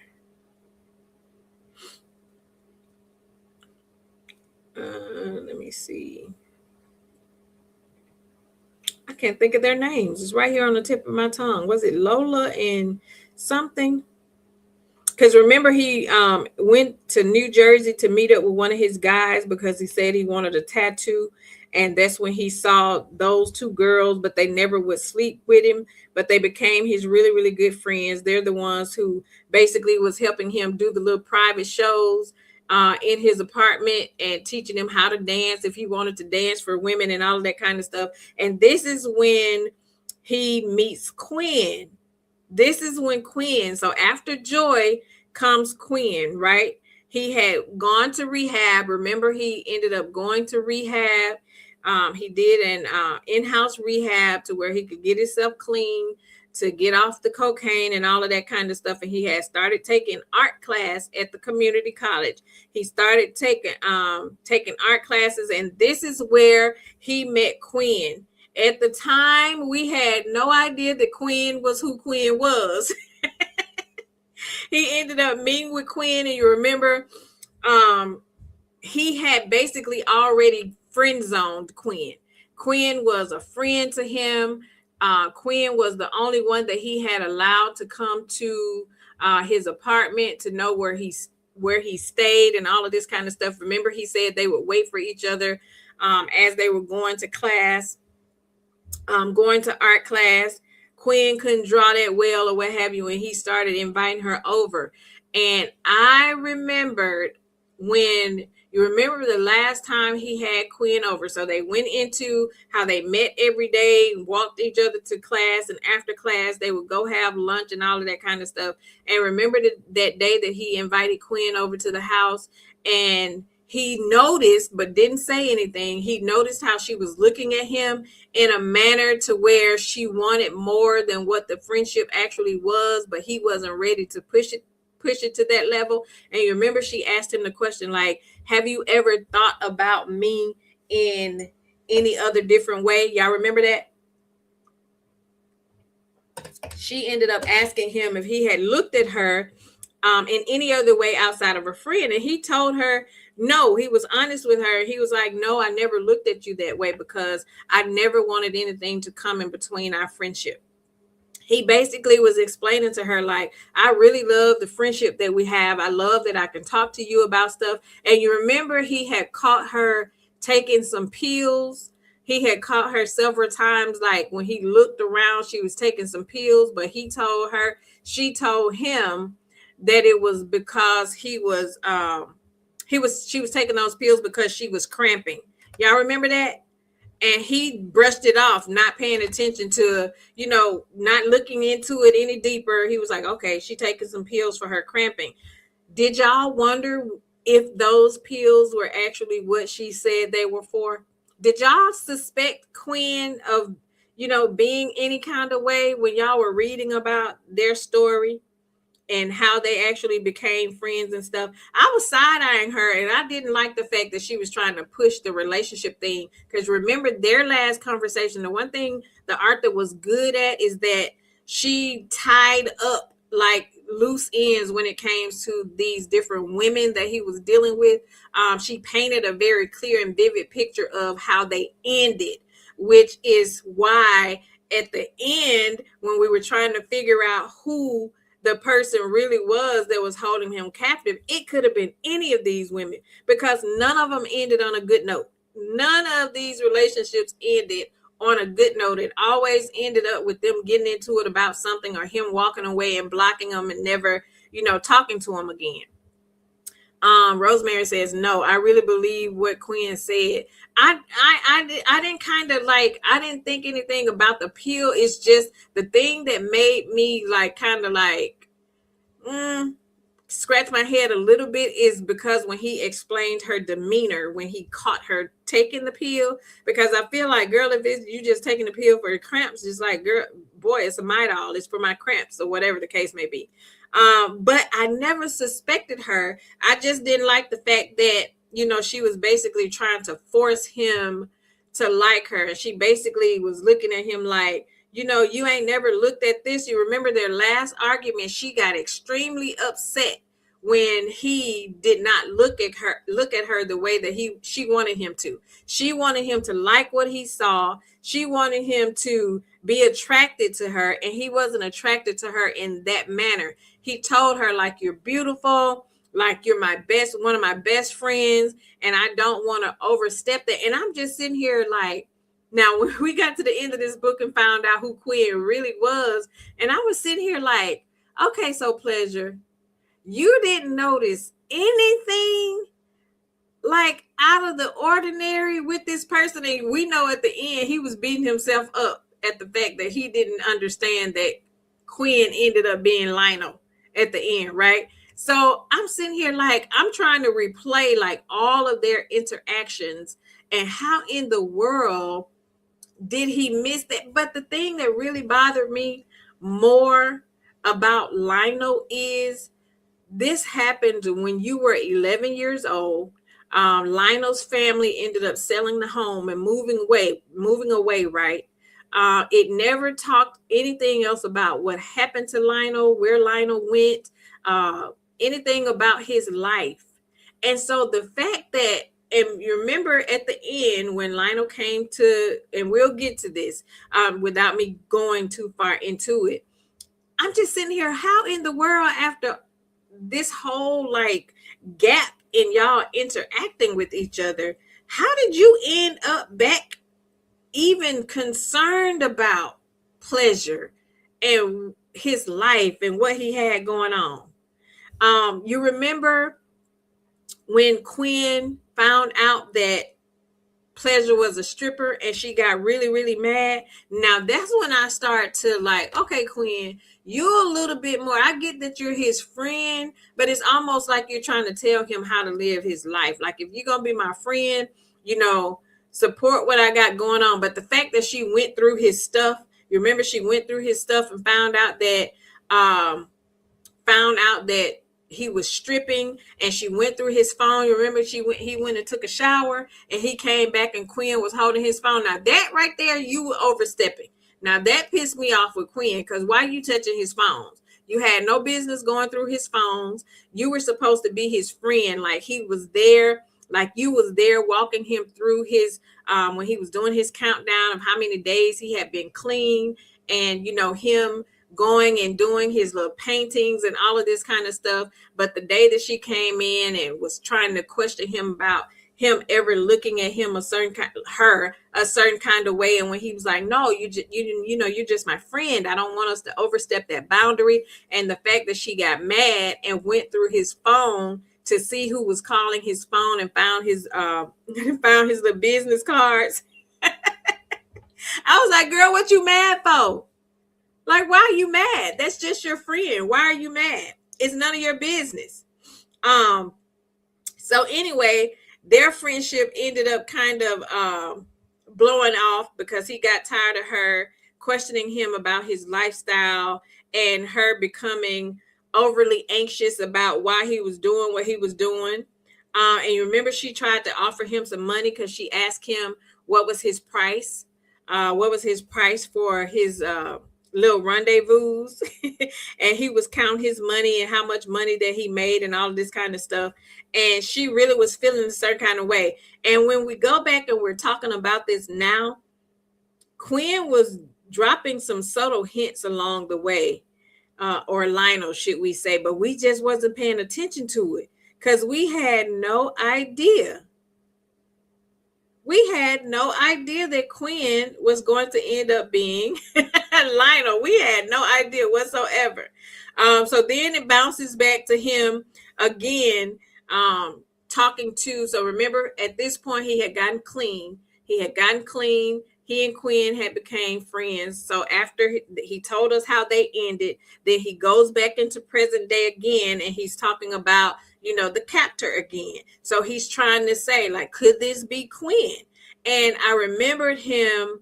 let me see. I can't think of their names. It's right here on the tip of my tongue. Was it Lola and something? Because remember, he went to New Jersey to meet up with one of his guys because he said he wanted a tattoo. And that's when he saw those two girls, but they never would sleep with him. But they became his really, really good friends. They're the ones who basically was helping him do the little private shows in his apartment and teaching him how to dance if he wanted to dance for women and all of that kind of stuff. And this is when he meets Quinn. So after Joy comes Quinn, right? He had gone to rehab. Remember, he ended up going to rehab. He did an in-house rehab to where he could get himself clean, to get off the cocaine and all of that kind of stuff. And he had started taking art class at the community college. He started taking art classes, and this is where he met Quinn. At the time, we had no idea that Quinn was who Quinn was. He ended up meeting with Quinn, and you remember, he had basically already friend zoned Quinn. Quinn was a friend to him. Quinn was the only one that he had allowed to come to his apartment to know where he stayed and all of this kind of stuff. Remember, he said they would wait for each other as they were going to class. going to art class. Quinn couldn't draw that well or what have you, and he started inviting her over. And I remembered when you remember the last time he had Quinn over. So they went into how they met every day, walked each other to class, and after class they would go have lunch and all of that kind of stuff. And remember that day that he invited Quinn over to the house, and he noticed but didn't say anything. He noticed how she was looking at him in a manner to where she wanted more than what the friendship actually was, but he wasn't ready to push it to that level. And you remember she asked him the question like, have you ever thought about me in any other different way? Y'all remember that? She ended up asking him if he had looked at her in any other way outside of a friend. And he told her no. He was honest with her. He was like, no, I never looked at you that way because I never wanted anything to come in between our friendship. He basically was explaining to her, like, I really love the friendship that we have. I love that I can talk to you about stuff. And you remember he had caught her taking some pills. He had caught her several times, like when he looked around, she was taking some pills, but she told him that it was because she was taking those pills because she was cramping. Y'all remember that? And he brushed it off, not paying attention to, not looking into it any deeper. He was like, okay, she taking some pills for her cramping. Did y'all wonder if those pills were actually what she said they were for? Did y'all suspect Quinn of, being any kind of way when y'all were reading about their story and how they actually became friends and stuff? I was side-eyeing her, and I didn't like the fact that she was trying to push the relationship thing. Because remember their last conversation, the one thing the Arthur was good at is that she tied up like loose ends when it came to these different women that he was dealing with. She painted a very clear and vivid picture of how they ended, which is why at the end, when we were trying to figure out who the person really was that was holding him captive, it could have been any of these women, because none of them ended on a good note. None of these relationships ended on a good note. It always ended up with them getting into it about something, or him walking away and blocking them and never, talking to him again. Rosemary says, no, I really believe what Quinn said. I didn't kind of like, I didn't think anything about the pill. It's just the thing that made me like kind of like scratch my head a little bit is because when he explained her demeanor when he caught her taking the pill. Because I feel like, girl, if it's you just taking the pill for your cramps, just like, girl, boy, it's a Midol, it's for my cramps, or whatever the case may be. But I never suspected her. I just didn't like the fact that, she was basically trying to force him to like her. And she basically was looking at him like, you ain't never looked at this. You remember their last argument, she got extremely upset when he did not look at her the way that she wanted him to. She wanted him to like what he saw. She wanted him to be attracted to her, and he wasn't attracted to her in that manner. He told her, like, you're beautiful, like you're one of my best friends, and I don't want to overstep that. And I'm just sitting here like, now when we got to the end of this book and found out who Quinn really was, and I was sitting here like, okay, so Pleasure, you didn't notice anything like out of the ordinary with this person. And we know at the end he was beating himself up at the fact that he didn't understand that Quinn ended up being Lionel at the end, right? So I'm sitting here like, I'm trying to replay like all of their interactions and how in the world did he miss that? But the thing that really bothered me more about Lionel is this happened when you were 11 years old. Lionel's family ended up selling the home and moving away, right? It never talked anything else about what happened to Lionel, where Lionel went, anything about his life. And so the fact that, and you remember at the end when Lionel came to, and we'll get to this without me going too far into it. I'm just sitting here, how in the world after this whole like gap in y'all interacting with each other, how did you end up back even concerned about pleasure and his life and what he had going on. You remember when Quinn found out that Pleasure was a stripper and she got really, really mad. Now that's when I start to like, okay, Quinn, you're a little bit more. I get that you're his friend, but it's almost like you're trying to tell him how to live his life. Like, if you're gonna be my friend, you know, support what I got going on. But the fact that she went through his stuff, you remember she went through his stuff and um found out that he was stripping, and she went through his phone. You remember he went and took a shower, and he came back and Quinn was holding his phone. Now that right there, you were overstepping. Now that pissed me off with Quinn, because why you touching his phones? You had no business going through his phones. You were supposed to be his friend. Like, he was there, like you was there walking him through his when he was doing his countdown of how many days he had been clean, and him going and doing his little paintings and all of this kind of stuff. But the day that she came in and was trying to question him about him ever looking at him a certain kind of way, and when he was like, no, you're just my friend, I don't want us to overstep that boundary. And the fact that she got mad and went through his phone to see who was calling his phone and found his found his little business cards. I was like, girl, what you mad for? Like, why are you mad? That's just your friend. Why are you mad? It's none of your business. So anyway, their friendship ended up kind of blowing off, because he got tired of her questioning him about his lifestyle, and her becoming overly anxious about why he was doing what he was doing. And you remember she tried to offer him some money, because she asked him what was his price. What was his price for his little rendezvous? And he was counting his money and how much money that he made and all of this kind of stuff. And she really was feeling a certain kind of way. And when we go back and we're talking about this now, Quinn was dropping some subtle hints along the way, or Lionel, should we say, but we just wasn't paying attention to it, because we had no idea. We had no idea that Quinn was going to end up being Lionel. We had no idea whatsoever. So then it bounces back to him again, talking to. So remember, at this point, he had gotten clean. He and Quinn had became friends. So after he told us how they ended, then he goes back into present day again, and he's talking about, the captor again. So he's trying to say, like, could this be Quinn? And I remembered him,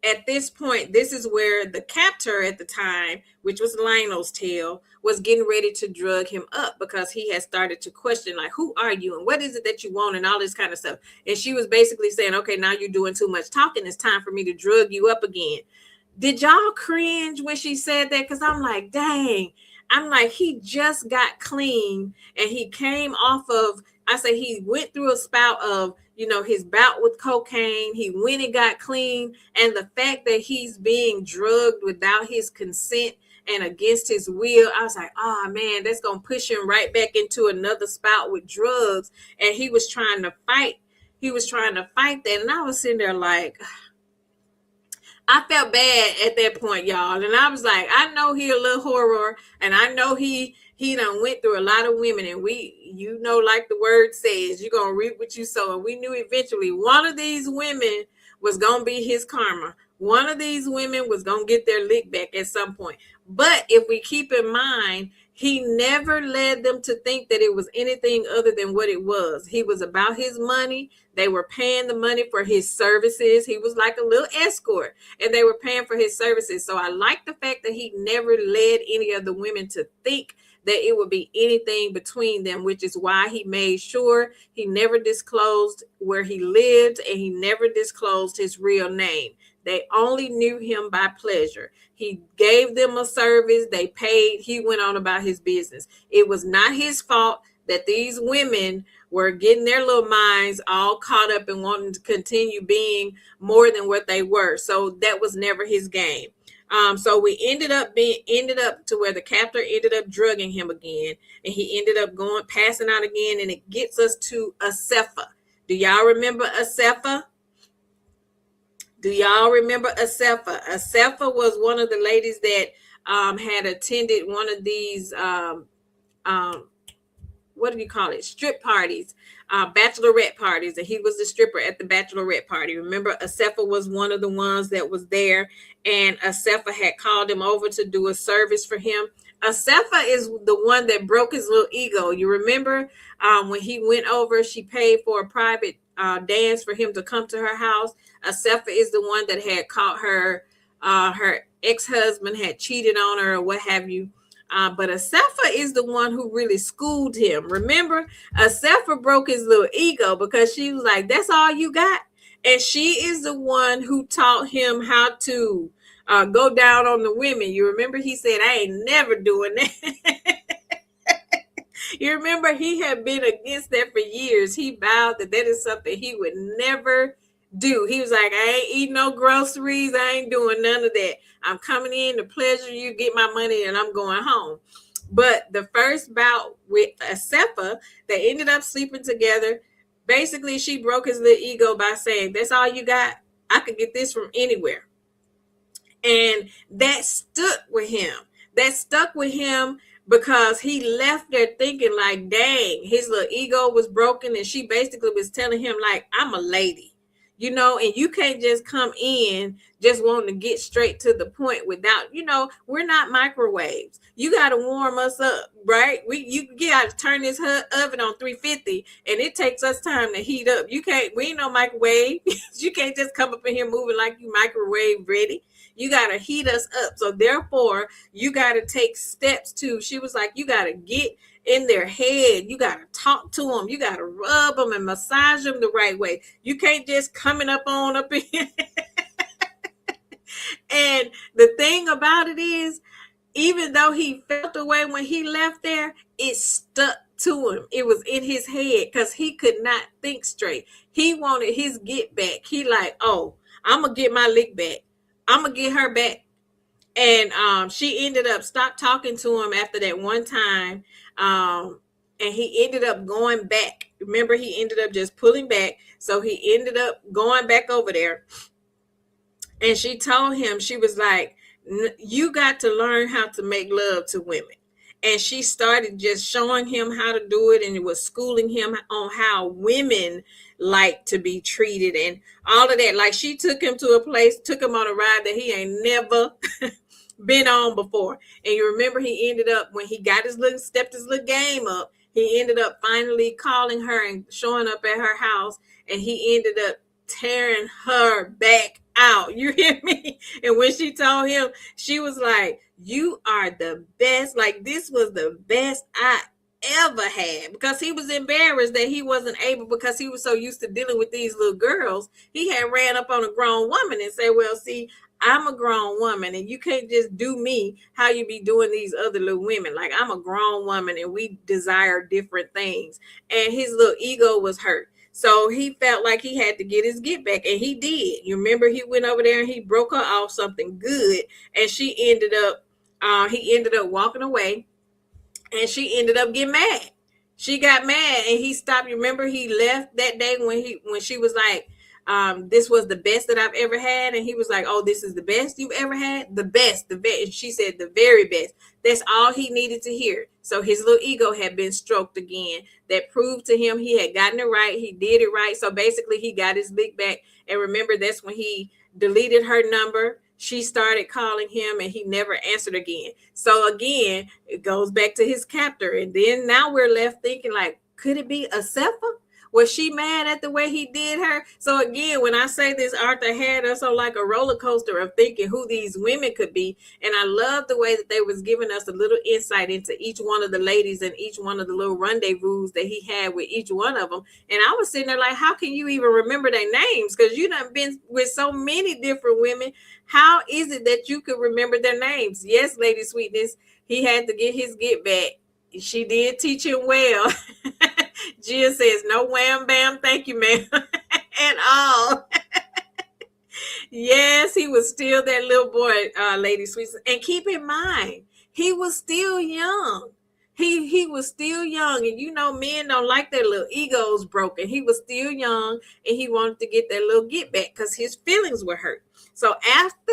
at this point, this is where the captor at the time, which was Lionel's tail, was getting ready to drug him up, because he had started to question, like, who are you and what is it that you want and all this kind of stuff. And she was basically saying, okay, now you're doing too much talking. It's time for me to drug you up again. Did y'all cringe when she said that? Because I'm like, dang. I'm like, he just got clean, and he came off of, I say he went through a spout of, his bout with cocaine. He went and got clean. And the fact that he's being drugged without his consent and against his will, I was like, oh man, that's going to push him right back into another spout with drugs. And he was trying to fight. That. And I was sitting there like, I felt bad at that point, y'all. And I was like, I know he a little horror, and I know he done went through a lot of women, and like the word says, you're going to reap what you sow. And we knew eventually one of these women was going to be his karma. One of these women was going to get their lick back at some point. But if we keep in mind, he never led them to think that it was anything other than what it was. He was about his money. They were paying the money for his services. He was like a little escort, and they were paying for his services. So I like the fact that he never led any of the women to think that it would be anything between them, which is why he made sure he never disclosed where he lived, and he never disclosed his real name. They only knew him by pleasure. He gave them a service. They paid. He went on about his business. It was not his fault that these women were getting their little minds all caught up and wanting to continue being more than what they were. So that was never his game. So we ended up to where the captor ended up drugging him again, and he ended up passing out again, and it gets us to Asefa. Do y'all remember Asefa? Do y'all remember Asefa? Asefa was one of the ladies that had attended one of these um, what do you call it? Strip parties, bachelorette parties, and he was the stripper at the bachelorette party. Remember, Asefa was one of the ones that was there, and Asefa had called him over to do a service for him. Asefa is the one that broke his little ego. You remember when he went over, she paid for a private dance for him to come to her house. Asefa is the one that had caught her, her ex-husband had cheated on her or what have you. But Asefa is the one who really schooled him. Remember, Asefa broke his little ego because she was like, that's all you got? And she is the one who taught him how to go down on the women. You remember he said, I ain't never doing that. You remember he had been against that for years. He vowed that that is something he would never do. He was like, I ain't eating no groceries. I ain't doing none of that. I'm coming in to pleasure you, get my money, and I'm going home. But the first bout with Asefa, they ended up sleeping together. Basically, she broke his little ego by saying, that's all you got? I could get this from anywhere. And that stuck with him. That stuck with him because he left there thinking like, dang, his little ego was broken. And she basically was telling him like, I'm a lady, you know, and you can't just come in just wanting to get straight to the point without, you know, we're not microwaves. You got to warm us up, right? You got to turn this oven on 350 and it takes us time to heat up. We ain't no microwave. You can't just come up in here moving like you microwave ready. You got to heat us up. So therefore, you got to take steps too. She was like, you got to get in their head. You got to talk to them. You got to rub them and massage them the right way. You can't just coming up in here. And the thing about it is, even though he felt the way when he left there, it stuck to him. It was in his head because he could not think straight. He wanted his get back. He like, oh, I'm going to get my lick back. I'm going to get her back. And she ended up stopped talking to him after that one time. And he ended up going back. Remember, he ended up just pulling back. So he ended up going back over there. And she told him, she was like, you got to learn how to make love to women. And she started just showing him how to do it. And it was schooling him on how women like to be treated and all of that. Like she took him to a place, took him on a ride that he ain't never been on before. And you remember he ended up, when he got stepped his little game up, he ended up finally calling her and showing up at her house. And he ended up tearing her back out. You hear me? And when she told him, she was like, you are the best. Like, this was the best I ever had, because he was embarrassed that he wasn't able, because he was so used to dealing with these little girls. He had ran up on a grown woman and said, well, see, I'm a grown woman and you can't just do me how you be doing these other little women. Like, I'm a grown woman and we desire different things. And his little ego was hurt. So he felt like he had to get his get back, and he did. You remember he went over there and he broke her off something good, and she ended up, he ended up walking away, and she ended up getting mad. She got mad and he stopped. You remember he left that day when she was like, this was the best that I've ever had. And he was like, oh, this is the best you've ever had? The best, the best. And she said, the very best. That's all he needed to hear. So his little ego had been stroked again. That proved to him he had gotten it right. He did it right. So basically he got his lick back. And remember, that's when he deleted her number. She started calling him and he never answered again. So again, it goes back to his captor. And then now we're left thinking like, could it be Asefa? Was she mad at the way he did her? So again, when I say this, Arthur had us on like a roller coaster of thinking who these women could be. And I love the way that they was giving us a little insight into each one of the ladies and each one of the little rendezvous that he had with each one of them. And I was sitting there like, how can you even remember their names? Because you done been with so many different women. How is it that you could remember their names? Yes, Lady Sweetness, he had to get his get back. She did teach him well. Jill says, no wham bam, thank you, ma'am, at all. Yes, he was still that little boy, Lady Sweet. And keep in mind, he was still young. He was still young, and you know men don't like their little egos broken. He was still young, and he wanted to get that little get back because his feelings were hurt. So after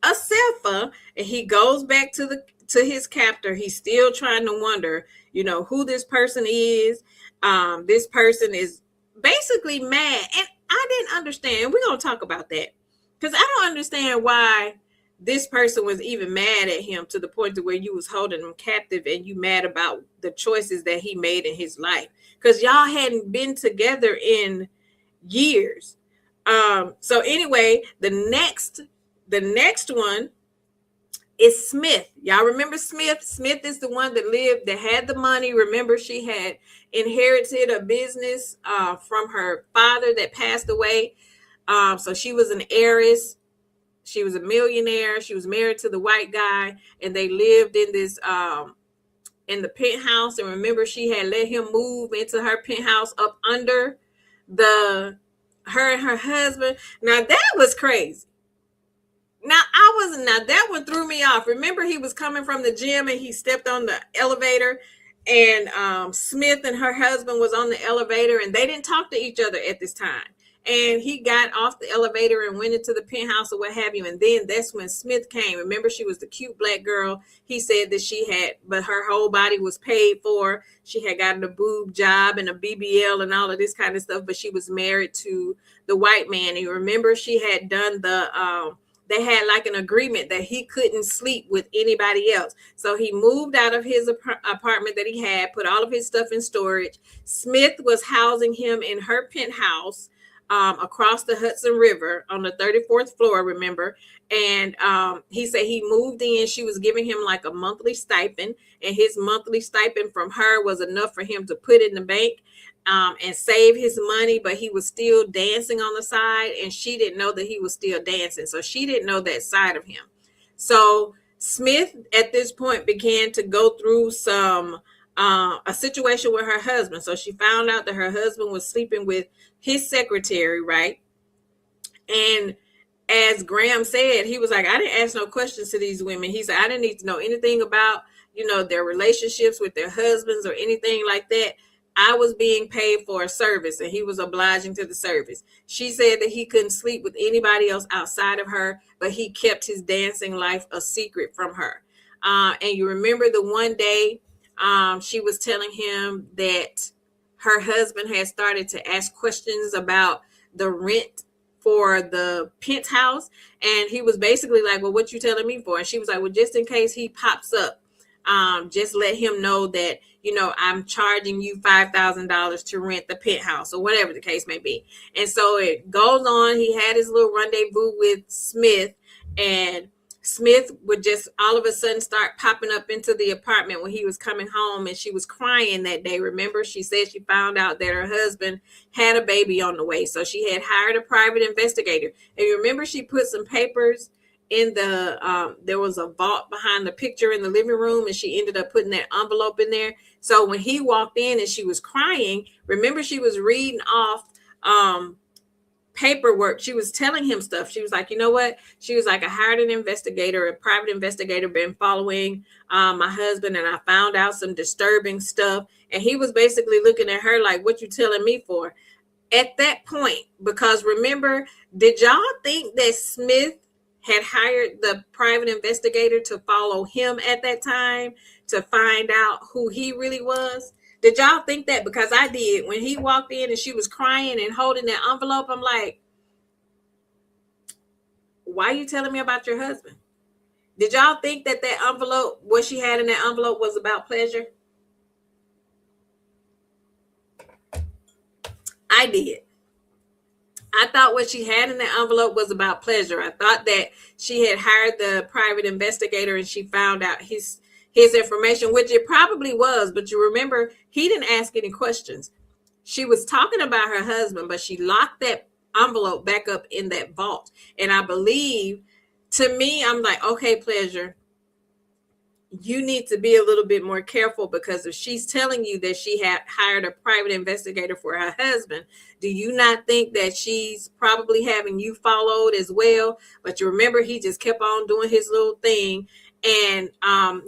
a Cepha, and he goes back to his captor, he's still trying to wonder, you know, who this person is. This person is basically mad, and I didn't understand. We're gonna talk about that because I don't understand why this person was even mad at him to the point to where you was holding him captive and you mad about the choices that he made in his life because y'all hadn't been together in years. So anyway, the next one is Smith. Y'all remember Smith? Smith is the one that had the money. Remember, she had inherited a business from her father that passed away. So she was an heiress. She was a millionaire. She was married to the white guy, and they lived in this in the penthouse. And remember, she had let him move into her penthouse up under her and her husband. Now that was crazy. Now that one threw me off. Remember, he was coming from the gym and he stepped on the elevator, and Smith and her husband was on the elevator, and they didn't talk to each other at this time. And he got off the elevator and went into the penthouse or what have you. And then that's when Smith came. Remember, she was the cute black girl. He said that but her whole body was paid for. She had gotten a boob job and a BBL and all of this kind of stuff, but she was married to the white man. And you remember, she had done they had like an agreement that he couldn't sleep with anybody else. So he moved out of his apartment that he had, put all of his stuff in storage. Smith was housing him in her penthouse across the Hudson River on the 34th floor, remember? And he said he moved in. She was giving him like a monthly stipend, and his monthly stipend from her was enough for him to put in the bank and save his money, but he was still dancing on the side, and she didn't know that he was still dancing. So she didn't know that side of him. So Smith at this point began to go through a situation with her husband. So she found out that her husband was sleeping with his secretary, right? And as Graham said, he was like, I didn't ask no questions to these women. He said, I didn't need to know anything about, their relationships with their husbands or anything like that. I was being paid for a service, and he was obliging to the service. She said that he couldn't sleep with anybody else outside of her, but he kept his dancing life a secret from her. And you remember the one day she was telling him that her husband had started to ask questions about the rent for the penthouse. And he was basically like, well, what you telling me for? And she was like, well, just in case he pops up, just let him know that, I'm charging you $5,000 to rent the penthouse or whatever the case may be. And so it goes on. He had his little rendezvous with Smith, and Smith would just all of a sudden start popping up into the apartment when he was coming home, and she was crying that day. Remember, she said she found out that her husband had a baby on the way. So she had hired a private investigator. And you remember, she put some papers in there was a vault behind the picture in the living room, and she ended up putting that envelope in there. So when he walked in and she was crying, remember, she was reading off paperwork. She was telling him stuff. She was like, you know what? She was like, I hired an investigator, a private investigator, been following my husband, and I found out some disturbing stuff. And he was basically looking at her like, what you telling me for? At that point, because remember, did y'all think that Smith had hired the private investigator to follow him at that time to find out who he really was? Did y'all think that? Because I did. When he walked in and she was crying and holding that envelope, I'm like, why are you telling me about your husband? Did y'all think that envelope, what she had in that envelope, was about pleasure? I did. I thought what she had in the envelope was about pleasure. I thought that she had hired the private investigator and she found out his information, which it probably was. But you remember, he didn't ask any questions. She was talking about her husband, but she locked that envelope back up in that vault. And I believe, to me, I'm like, okay, pleasure, you need to be a little bit more careful, because if she's telling you that she had hired a private investigator for her husband, do you not think that she's probably having you followed as well? But you remember, he just kept on doing his little thing. And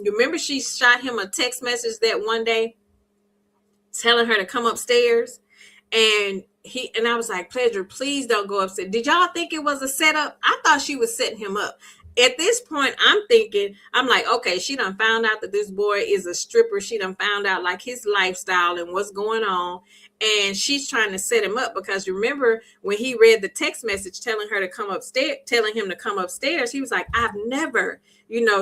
you remember she shot him a text message that one day telling her to come upstairs, and I was like, Pleasure, please don't go upstairs. Did y'all think it was a setup? I thought she was setting him up. At this point, I'm like, okay, she done found out that this boy is a stripper. She done found out like his lifestyle and what's going on. And she's trying to set him up, because you remember when he read the text message telling her to come upstairs, telling him to come upstairs, he was like, I've never,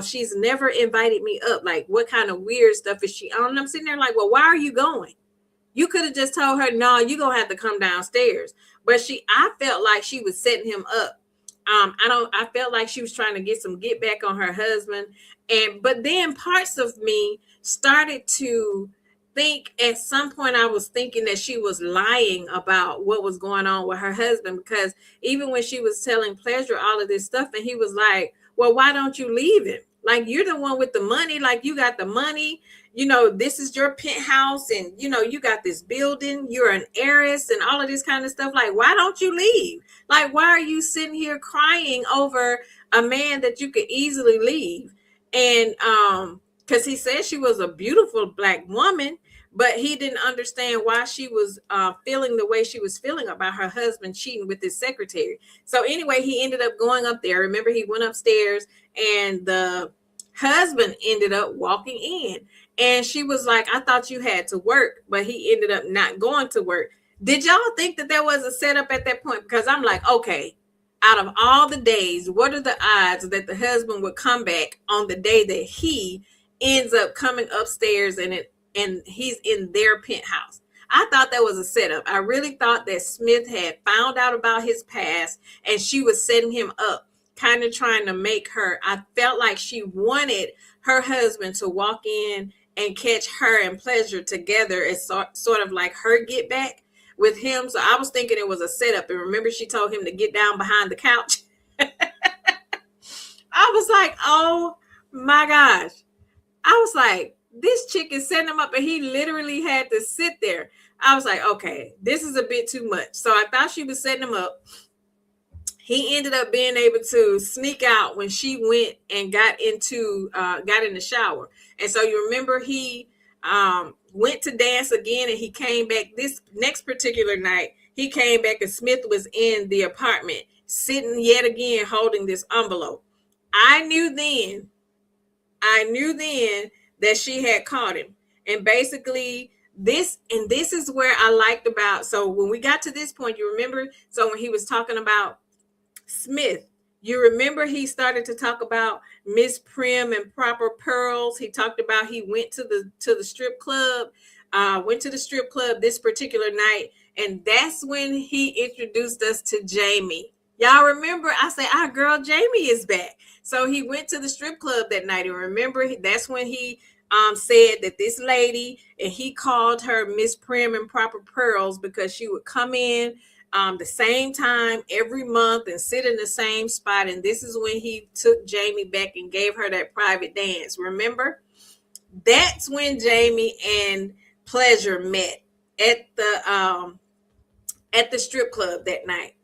she's never invited me up. Like, what kind of weird stuff is she on? And I'm sitting there like, well, why are you going? You could have just told her, no, you're going to have to come downstairs. But I felt like she was setting him up. I felt like she was trying to get some get back on her husband. But then parts of me started to think, at some point I was thinking that she was lying about what was going on with her husband, because even when she was telling Pleasure all of this stuff, and he was like, well, why don't you leave him? Like, you're the one with the money. Like, you got the money. This is your penthouse, and you got this building, you're an heiress and all of this kind of stuff. Like, why don't you leave? Like, why are you sitting here crying over a man that you could easily leave? And because he said she was a beautiful Black woman, but he didn't understand why she was feeling the way she was feeling about her husband cheating with his secretary. So anyway, he ended up going up there. Remember, he went upstairs, and the husband ended up walking in. And she was like, I thought you had to work, but he ended up not going to work. Did y'all think that there was a setup at that point? Because I'm like, okay, out of all the days, what are the odds that the husband would come back on the day that he ends up coming upstairs and he's in their penthouse? I thought that was a setup. I really thought that Smith had found out about his past, and she was setting him up, kind of trying to make her. I felt like she wanted her husband to walk in and catch her and Pleasure together as sort of like her get back with him. So I was thinking it was a setup. And remember, she told him to get down behind the couch. I was like, oh my gosh. I was like, this chick is setting him up, and he literally had to sit there. I was like, okay, this is a bit too much. So I thought she was setting him up. He ended up being able to sneak out when she went and got in the shower. And so you remember, he went to dance again, and he came back this next particular night. He came back, and Smith was in the apartment, sitting yet again holding this envelope. I knew then that she had caught him. And basically this is where I liked about, so when we got to this point, you remember, so when he was talking about Smith, you remember he started to talk about Miss Prim and Proper Pearls. He talked about he went to the strip club, this particular night, and that's when he introduced us to Jamie. Y'all remember, I said, our girl Jamie is back. So he went to the strip club that night, and remember, that's when he said that this lady, and he called her Miss Prim and Proper Pearls, because she would come in the same time every month and sit in the same spot. And this is when he took Jamie back and gave her that private dance. Remember? That's when Jamie and Pleasure met at the strip club that night.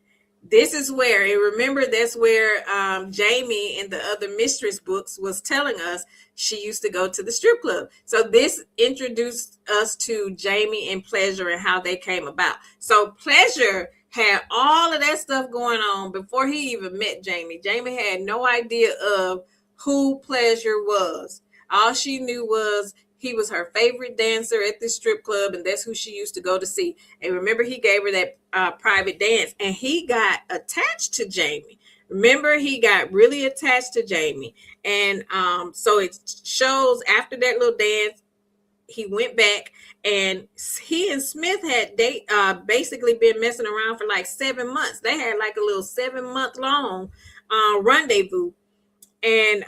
This is where, and remember, that's where Jamie in the other Mistress books was telling us she used to go to the strip club. So this introduced us to Jamie and Pleasure and how they came about. So Pleasure had all of that stuff going on before he even met Jamie. Jamie had no idea of who Pleasure was. All she knew was he was her favorite dancer at the strip club, and that's who she used to go to see. And remember, he gave her that private dance, and he got attached to Jamie. Remember, he got really attached to Jamie. And so it shows after that little dance, he went back, and he and Smith had basically been messing around for like 7 months. They had like a little 7-month long rendezvous. And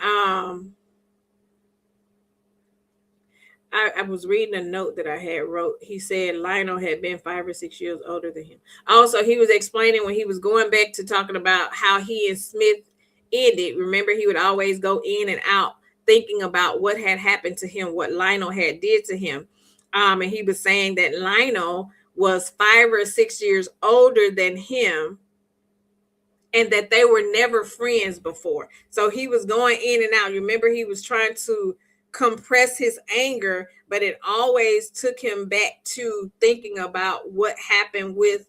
I was reading a note that I had wrote. He said Lionel had been 5 or 6 years older than him. Also, he was explaining when he was going back to talking about how he and Smith ended. Remember, he would always go in and out thinking about what had happened to him, what Lionel had did to him. And he was saying that Lionel was 5 or 6 years older than him. and that they were never friends before. So he was going in and out. You remember, he was trying to compress his anger, but it always took him back to thinking about what happened with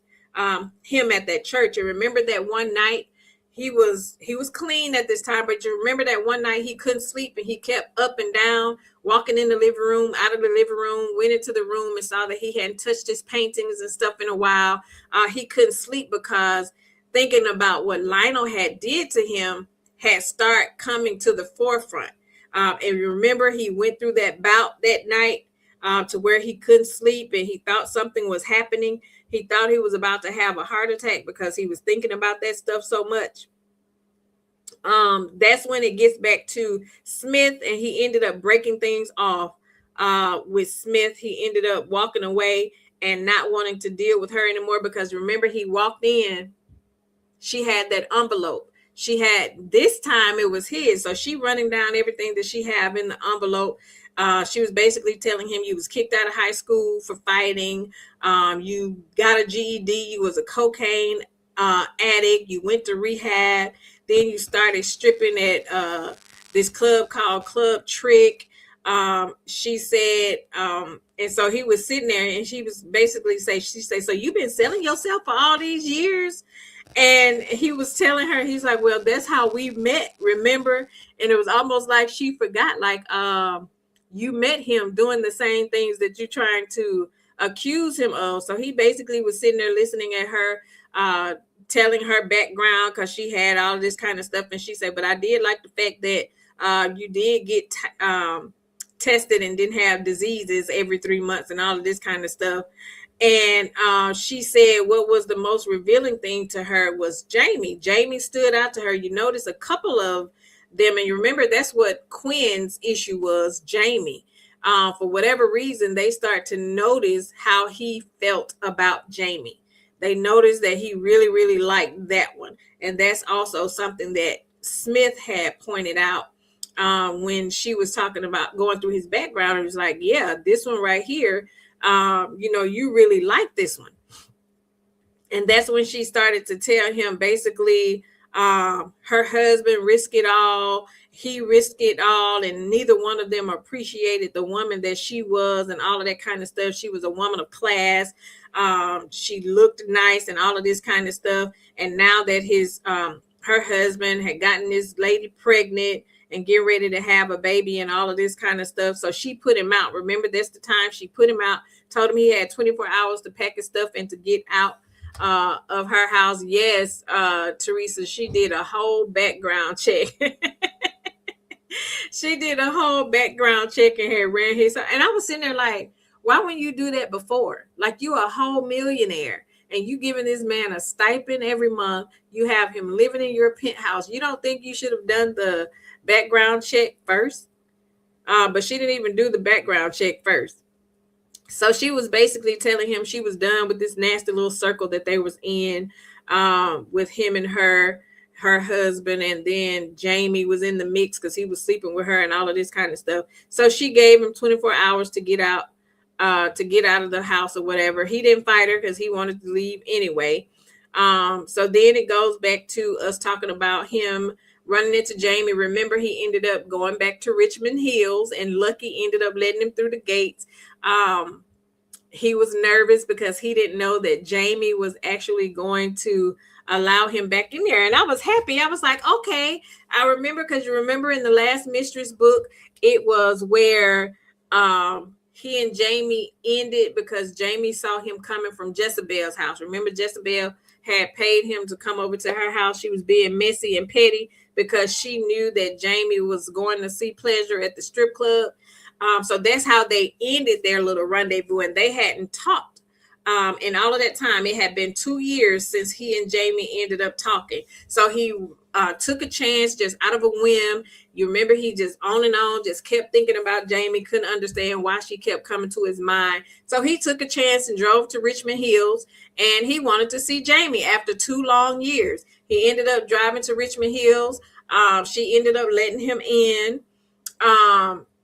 him at that church. And remember that one night he was clean at this time, but you remember that one night he couldn't sleep and he kept up and down, walking in the living room, out of the living room, went into the room and saw that he hadn't touched his paintings and stuff in a while. He couldn't sleep because thinking about what Lionel had did to him had started coming to the forefront. And you remember he went through that bout that night to where he couldn't sleep and he thought something was happening. He thought he was about to have a heart attack because he was thinking about that stuff so much. That's when it gets back to Smith, and he ended up breaking things off with Smith. He ended up walking away and not wanting to deal with her anymore because remember, he walked in, she had that envelope. She had, this time it was his. So she running down everything that she had in the envelope. She was basically telling him you was kicked out of high school for fighting. You got a GED. You was a cocaine addict. You went to rehab. Then you started stripping at this club called Club Trick. She said, and so he was sitting there and she was basically she said, so you've been selling yourself for all these years? And he was telling her, he's like, well, that's how we met, remember? And it was almost like she forgot, like, you met him doing the same things that you're trying to accuse him of. So he basically was sitting there listening at her, telling her background because she had all this kind of stuff. And she said, but I did like the fact that you did get tested and didn't have diseases every 3 months and all of this kind of stuff. And she said what was the most revealing thing to her was Jamie. Jamie stood out to her. You notice a couple of them, and you remember that's what Quinn's issue was, Jamie. For whatever reason, they start to notice how he felt about Jamie. They noticed that he really, really liked that one. And that's also something that Smith had pointed out when she was talking about going through his background. It was like, yeah, this one right here, you really like this one. And that's when she started to tell him basically her husband risked it all, he risked it all, and neither one of them appreciated the woman that she was and all of that kind of stuff. She was a woman of class. She looked nice and all of this kind of stuff. And now that her husband had gotten this lady pregnant and get ready to have a baby and all of this kind of stuff. So she put him out. Remember, that's the time she put him out, told him he had 24 hours to pack his stuff and to get out of her house. Yes, Teresa, she did a whole background check. She did a whole background check and had ran his. And I was sitting there like, why wouldn't you do that before? Like, you a whole millionaire and you giving this man a stipend every month. You have him living in your penthouse. You don't think you should have done the background check first? But she didn't even do the background check first. So she was basically telling him she was done with this nasty little circle that they was in with him and her husband, and then Jamie was in the mix because he was sleeping with her and all of this kind of stuff. So she gave him 24 hours to get out of the house or whatever. He didn't fight her because he wanted to leave anyway. So then it goes back to us talking about him running into Jamie. Remember, he ended up going back to Richmond Hills, and Lucky ended up letting him through the gates. He was nervous because he didn't know that Jamie was actually going to allow him back in there. And I was happy. I was like, okay. I remember, because you remember in the last Mistress book, it was where he and Jamie ended because Jamie saw him coming from Jezebel's house. Remember, Jezebel had paid him to come over to her house. She was being messy and petty because she knew that Jamie was going to see pleasure at the strip club. So that's how they ended their little rendezvous, and they hadn't talked. And all of that time, it had been 2 years since he and Jamie ended up talking. So he took a chance just out of a whim. You remember, he just on and on, just kept thinking about Jamie, couldn't understand why she kept coming to his mind. So he took a chance and drove to Richmond Hills, and he wanted to see Jamie after 2 long years. He ended up driving to Richmond Hills. She ended up letting him in.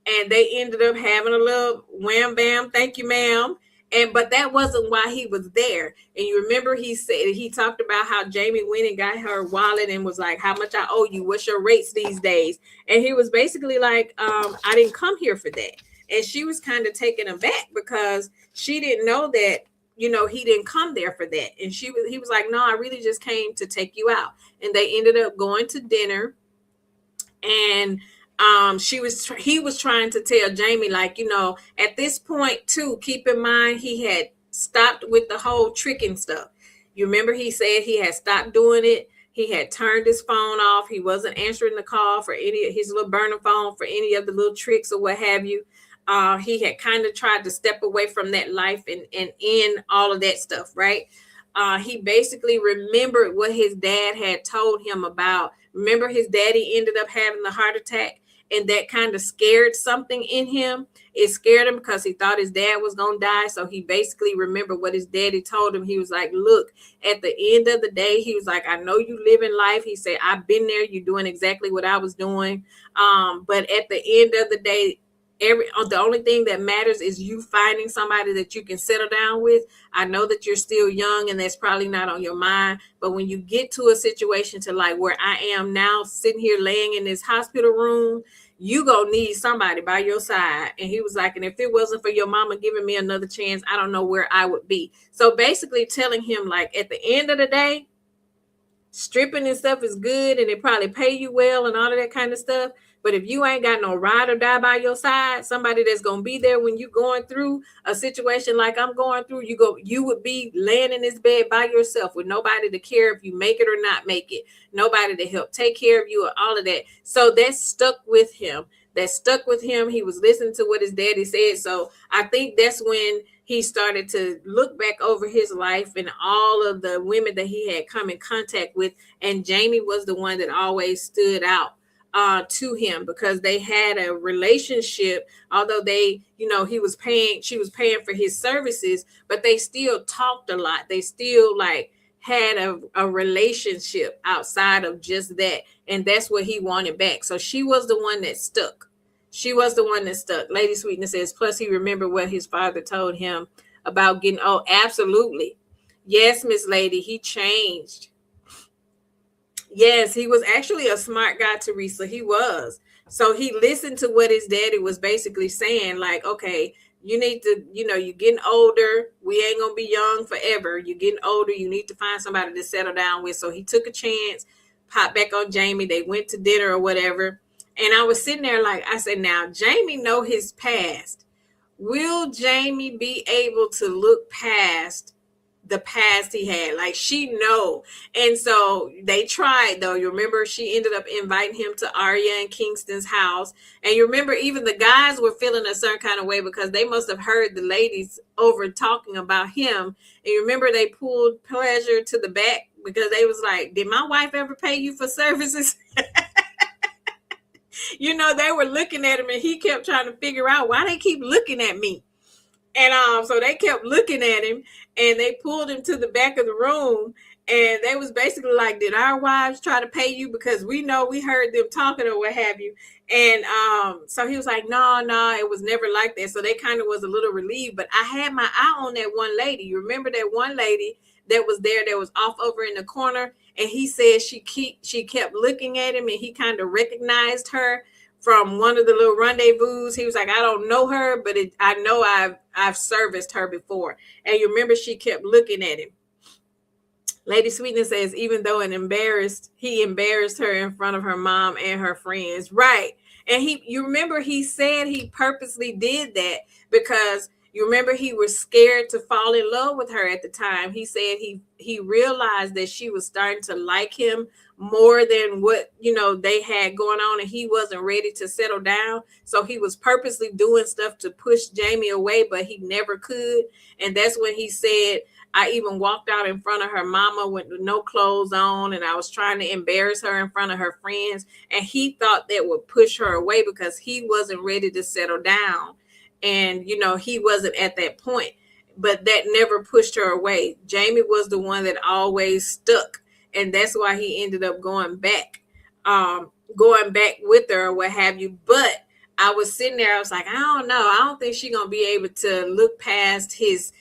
And they ended up having a little wham bam, thank you, ma'am. But that wasn't why he was there. And you remember he talked about how Jamie went and got her wallet and was like, how much I owe you, what's your rates these days? And he was basically like, I didn't come here for that. And she was kind of taken aback because she didn't know that, he didn't come there for that. And he was like, no, I really just came to take you out. And they ended up going to dinner. And he was trying to tell Jamie, like, at this point too, keep in mind he had stopped with the whole tricking stuff. You remember he said he had stopped doing it. He had turned his phone off. He wasn't answering the call for any of his little burner phone for any of the little tricks or what have you. He had kind of tried to step away from that life and end all of that stuff, right? He basically remembered what his dad had told him about. Remember, his daddy ended up having the heart attack, and that kind of scared something in him. It scared him because he thought his dad was going to die. So he basically remembered what his daddy told him. He was like, look, at the end of the day, he was like, I know you live in life. He said, I've been there. You're doing exactly what I was doing. But at the end of the day, the only thing that matters is you finding somebody that you can settle down with. I know that you're still young and that's probably not on your mind, but when you get to a situation to like where I am now, sitting here laying in this hospital room, you gonna need somebody by your side. And he was like, and if it wasn't for your mama giving me another chance, I don't know where I would be. So basically telling him, like, at the end of the day, stripping and stuff is good and it probably pay you well and all of that kind of stuff. But if you ain't got no ride or die by your side, somebody that's gonna be there when you going through a situation like I'm going through, you would be laying in this bed by yourself with nobody to care if you make it or not make it, nobody to help take care of you or all of that. So that stuck with him. He was listening to what his daddy said. So I think that's when he started to look back over his life and all of the women that he had come in contact with. And Jamie was the one that always stood out to him because they had a relationship, although she was paying for his services, but they still talked a lot. They still like had a relationship outside of just that. And that's what he wanted back. So she was the one that stuck. Lady Sweetness says, plus he remembered what his father told him about getting, oh, absolutely. Yes, Miss Lady, he changed. Yes, he was actually a smart guy, Teresa. He was. So he listened to what his daddy was basically saying, like, okay, you need to, you're getting older. We ain't going to be young forever. You're getting older. You need to find somebody to settle down with. So he took a chance, popped back on Jamie. They went to dinner or whatever. And I was sitting there like, I said, now, Jamie know his past. Will Jamie be able to look past the past he had? Like, she know. And so they tried, though. You remember she ended up inviting him to Arya and Kingston's house. And you remember even the guys were feeling a certain kind of way because they must have heard the ladies over talking about him. And you remember they pulled Pleasure to the back because they was like, did my wife ever pay you for services? They were looking at him and he kept trying to figure out why they keep looking at me. And so they kept looking at him and they pulled him to the back of the room and they was basically like, did our wives try to pay you? Because we know we heard them talking or what have you. And so he was like, no, it was never like that. So they kind of was a little relieved. But I had my eye on that one lady. You remember that one lady that was there that was off over in the corner? And he said she kept looking at him and he kind of recognized her from one of the little rendezvous. He was like, I don't know her, but I know I've serviced her before. And you remember she kept looking at him. Lady Sweetness says, even though he embarrassed her in front of her mom and her friends. Right. And you remember he said he purposely did that because you remember he was scared to fall in love with her at the time. He said he realized that she was starting to like him more than what, they had going on, and he wasn't ready to settle down. So he was purposely doing stuff to push Jamie away, but he never could. And that's when he said, I even walked out in front of her mama with no clothes on, and I was trying to embarrass her in front of her friends. And he thought that would push her away because he wasn't ready to settle down. And, he wasn't at that point, but that never pushed her away. Jamie was the one that always stuck. And that's why he ended up going back with her or what have you. But I was sitting there, I was like, I don't know. I don't think she's gonna be able to look past his,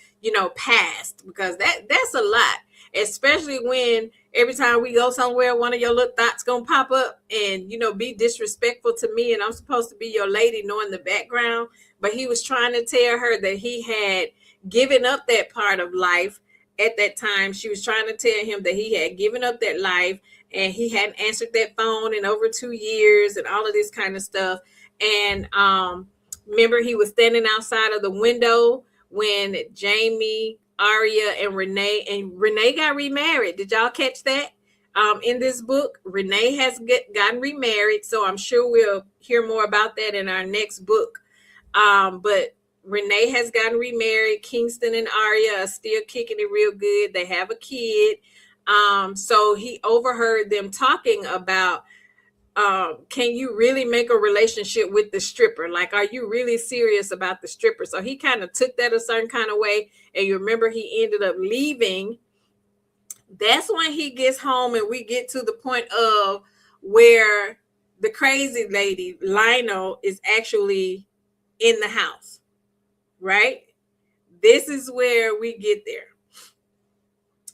past, because that's a lot. Especially when every time we go somewhere, one of your little thoughts gonna pop up and be disrespectful to me, and I'm supposed to be your lady knowing the background. But he was trying to tell her that he had given up that part of life at that time. She was trying to tell him that he had given up that life and he hadn't answered that phone in over 2 years and all of this kind of stuff. And remember, he was standing outside of the window when Jamie, Aria, and Renee got remarried. Did y'all catch that? In this book, Renee has gotten remarried, so I'm sure we'll hear more about that in our next book. But Renee has gotten remarried. Kingston and Aria are still kicking it real good. They have a kid. So he overheard them talking about, can you really make a relationship with the stripper? Like, are you really serious about the stripper? So he kind of took that a certain kind of way. And you remember he ended up leaving. That's when he gets home and we get to the point of where the crazy lady, Lionel, is actually in the house, right? This is where we get there.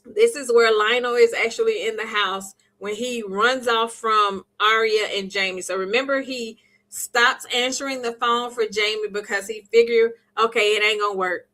This is where Lionel is actually in the house when he runs off from Aria and Jamie. So remember, he stops answering the phone for Jamie because he figured, okay, it ain't gonna work.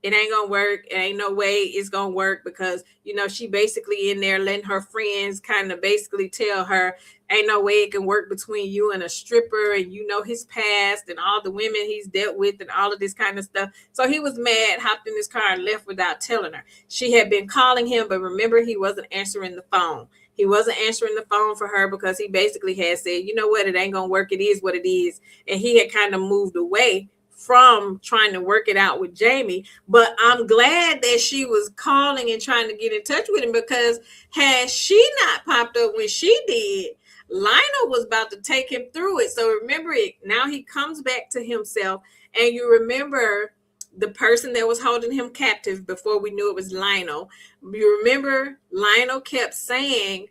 It ain't gonna work. It ain't no way it's gonna work because she basically in there letting her friends kind of basically tell her ain't no way it can work between you and a stripper, and his past and all the women he's dealt with and all of this kind of stuff. So he was mad, hopped in his car and left without telling her. She had been calling him, but remember, he wasn't answering the phone. He wasn't answering the phone for her because he basically had said, you know what, it ain't gonna work. It is what it is. And he had kind of moved away from trying to work it out with Jamie. But I'm glad that she was calling and trying to get in touch with him, because had she not popped up when she did, Lionel was about to take him through it. So remember, now he comes back to himself, and you remember the person that was holding him captive before we knew it was Lionel. You remember Lionel kept saying,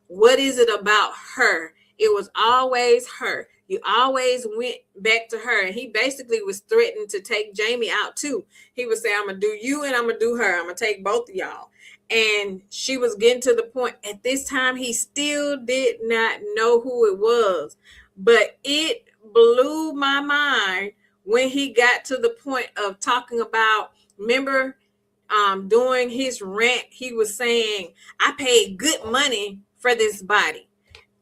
what is it about her? It was always her. You always went back to her. And he basically was threatening to take Jamie out too. He was saying, I'm going to do you and I'm going to do her. I'm going to take both of y'all. And she was getting to the point. At this time, he still did not know who it was. But it blew my mind when he got to the point of talking about, remember, during his rant, he was saying, I paid good money for this body.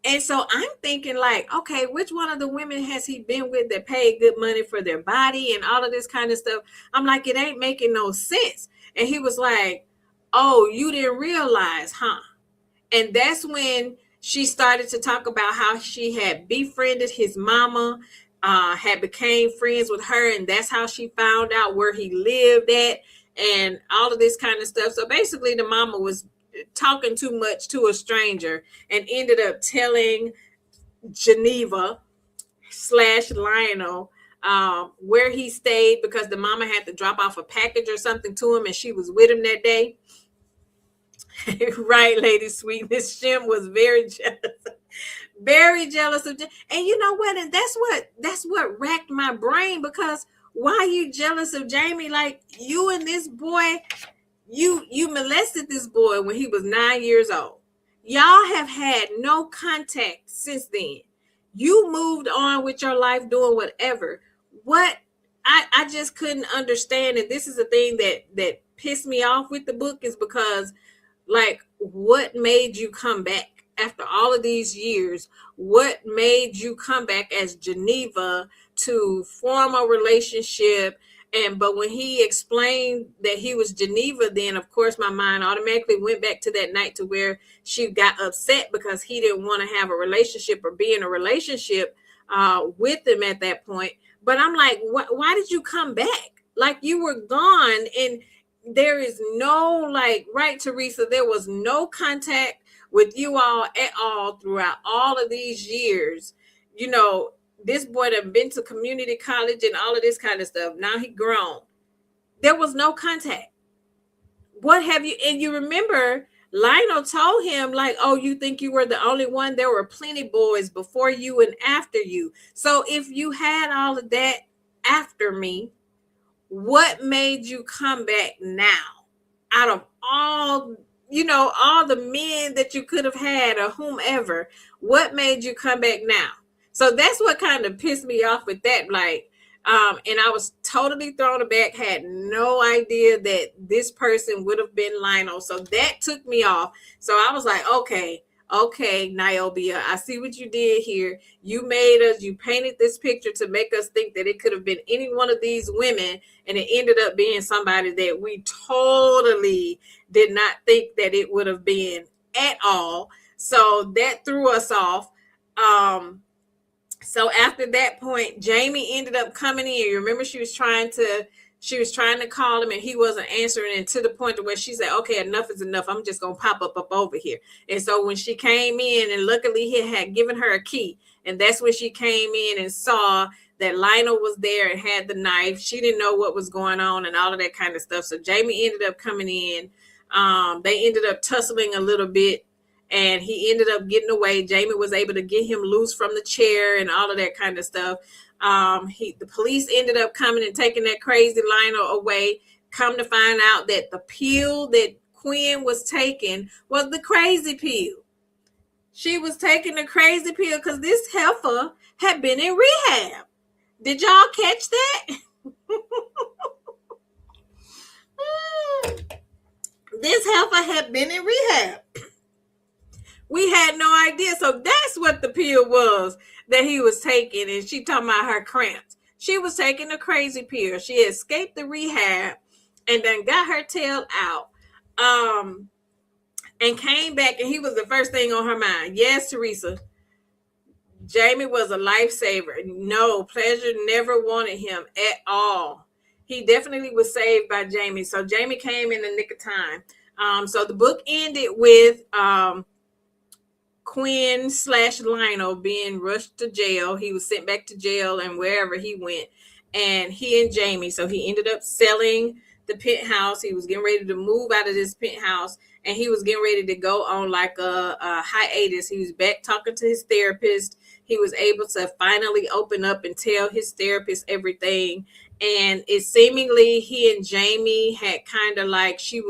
And so I'm thinking, like, okay, which one of the women has he been with that paid good money for their body and all of this kind of stuff? I'm like, it ain't making no sense. And he was like, oh, you didn't realize, huh? And that's when she started to talk about how she had befriended his mama, had became friends with her, and that's how she found out where he lived at and all of this kind of stuff. So basically, the mama was talking too much to a stranger and ended up telling Geneva / Lionel where he stayed, because the mama had to drop off a package or something to him and she was with him that day. Right, Lady Sweetness. Shem was very jealous of, and you know what? And that's what racked my brain, because why are you jealous of Jamie? Like, you and this boy, you molested this boy when he was 9 years old. Y'all have had no contact since then. You moved on with your life doing whatever. What I just couldn't understand, and this is the thing that pissed me off with the book, is because, like, what made you come back after all of these years? What made you come back as Geneva to form a relationship? But when he explained that he was Geneva, then of course my mind automatically went back to that night, to where she got upset because he didn't want to have a relationship or be in a relationship with him at that point. But I'm like, why did you come back? Like, you were gone, and there is no, like, right, Teresa, there was no contact with you all at all throughout all of these years. This boy done been to community college and all of this kind of stuff. Now he grown. There was no contact. What have you, and you remember, Lionel told him, like, oh, you think you were the only one? There were plenty boys before you and after you. So if you had all of that after me, what made you come back now? Out of all, all the men that you could have had or whomever, what made you come back now? So that's what kind of pissed me off with that. Like, and I was totally thrown aback, had no idea that this person would have been Lionel. So that took me off. So I was like, okay, Niobia, I see what you did here. You painted this picture to make us think that it could have been any one of these women, and it ended up being somebody that we totally did not think that it would have been at all. So that threw us off. So after that point, Jamie ended up coming in. You remember she was trying to call him and he wasn't answering, and to the point to where she said, okay, enough is enough. I'm just gonna pop up over here. And so when she came in, and luckily he had given her a key, and that's when she came in and saw that Lionel was there and had the knife. She didn't know what was going on and all of that kind of stuff. So Jamie ended up coming in. They ended up tussling a little bit, and he ended up getting away. Jamie was able to get him loose from the chair and all of that kind of stuff. The police ended up coming and taking that crazy Lionel away. Come to find out that the pill that Quinn was taking was the crazy pill. She was taking the crazy pill because this heifer had been in rehab. Did y'all catch that? This heifer had been in rehab. We had no idea. So that's what the pill was that he was taking. And she talking about her cramps. She was taking the crazy pill. She escaped the rehab and then got her tail out. And came back, and he was the first thing on her mind. Yes, Teresa. Jamie was a lifesaver. No, Pleasure never wanted him at all. He definitely was saved by Jamie. So Jamie came in the nick of time. So the book ended with Quinn / Lionel being rushed to jail. He was sent back to jail and wherever he went. And he and Jamie, so he ended up selling the penthouse. He was getting ready to move out of this penthouse, and he was getting ready to go on like a hiatus. He was back talking to his therapist. He was able to finally open up and tell his therapist everything. And it seemingly he and Jamie had kind of like, she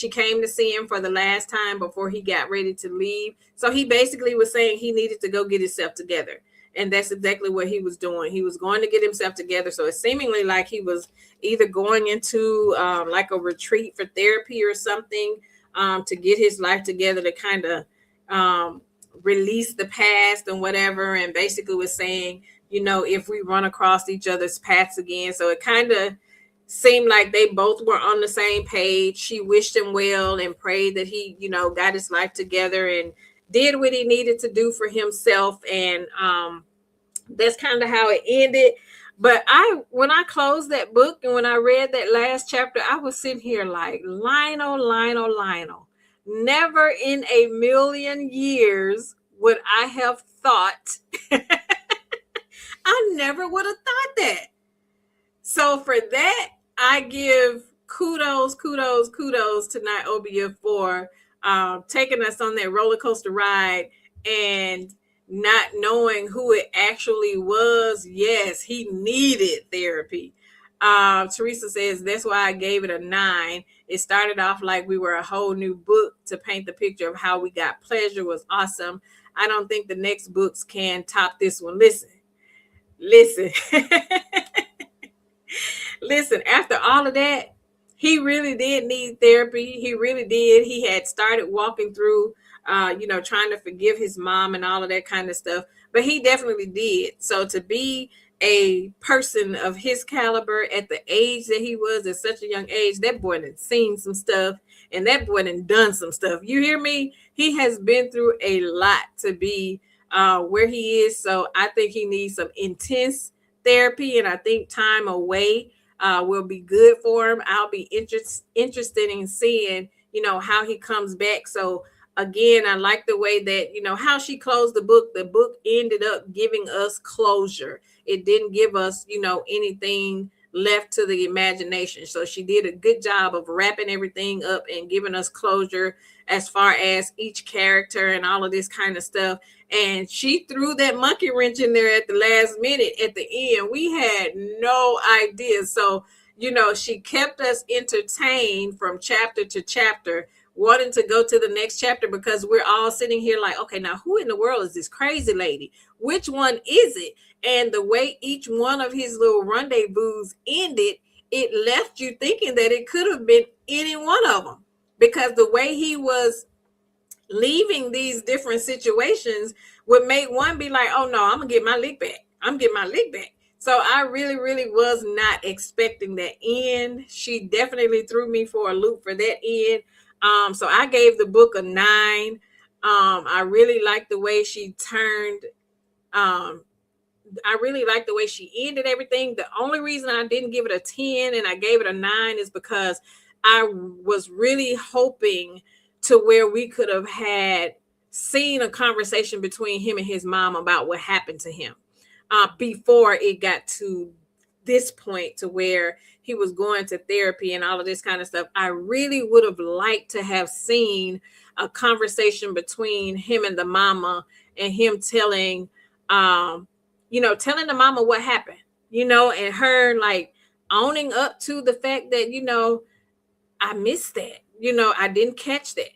came to see him for the last time before he got ready to leave. So he basically was saying he needed to go get himself together. And that's exactly what he was doing. He was going to get himself together. So it's seemingly like he was either going into like a retreat for therapy or something, to get his life together, to kind of release the past and whatever. And basically was saying, if we run across each other's paths again. So it kind of seemed like they both were on the same page. She wished him well and prayed that he, got his life together and did what he needed to do for himself. And that's kind of how it ended. But when I closed that book and when I read that last chapter, I was sitting here like, Lionel. Never in a million years would I have thought. I never would have thought that. So for that, I give kudos to Niobia for taking us on that roller coaster ride and not knowing who it actually was. Yes, he needed therapy. Teresa says, that's why I gave it a 9. It started off like we were a whole new book to paint the picture of how we got pleasure was awesome. I don't think the next books can top this one. Listen. Listen, after all of that, he really did need therapy. He really did. He had started walking through, trying to forgive his mom and all of that kind of stuff. But he definitely did. So to be a person of his caliber at the age that he was, at such a young age, that boy had seen some stuff, and that boy had done some stuff. You hear me? He has been through a lot to be where he is. So I think he needs some intense therapy, and I think time away will be good for him. I'll be interested in seeing, how he comes back. So again, I like the way that, how she closed the book. The book ended up giving us closure. It didn't give us, anything left to the imagination. So she did a good job of wrapping everything up and giving us closure as far as each character and all of this kind of stuff. And she threw that monkey wrench in there at the last minute at the end. We had no idea. So, she kept us entertained from chapter to chapter, wanting to go to the next chapter, because we're all sitting here like, okay, now who in the world is this crazy lady? Which one is it? And the way each one of his little rendezvous ended, it left you thinking that it could have been any one of them, because the way he was leaving these different situations would make one be like, oh no, I'm gonna get my lick back. I'm getting my lick back. So I really, really was not expecting that end. She definitely threw me for a loop for that end. So I gave the book a 9. I really liked the way she turned um I really like the way she ended everything. The only reason I didn't give it a 10 and I gave it a 9 is because I was really hoping to where we could have had seen a conversation between him and his mom about what happened to him before it got to this point to where he was going to therapy and all of this kind of stuff. I really would have liked to have seen a conversation between him and the mama, and him telling the mama what happened, and her like owning up to the fact that, I missed that, I didn't catch that.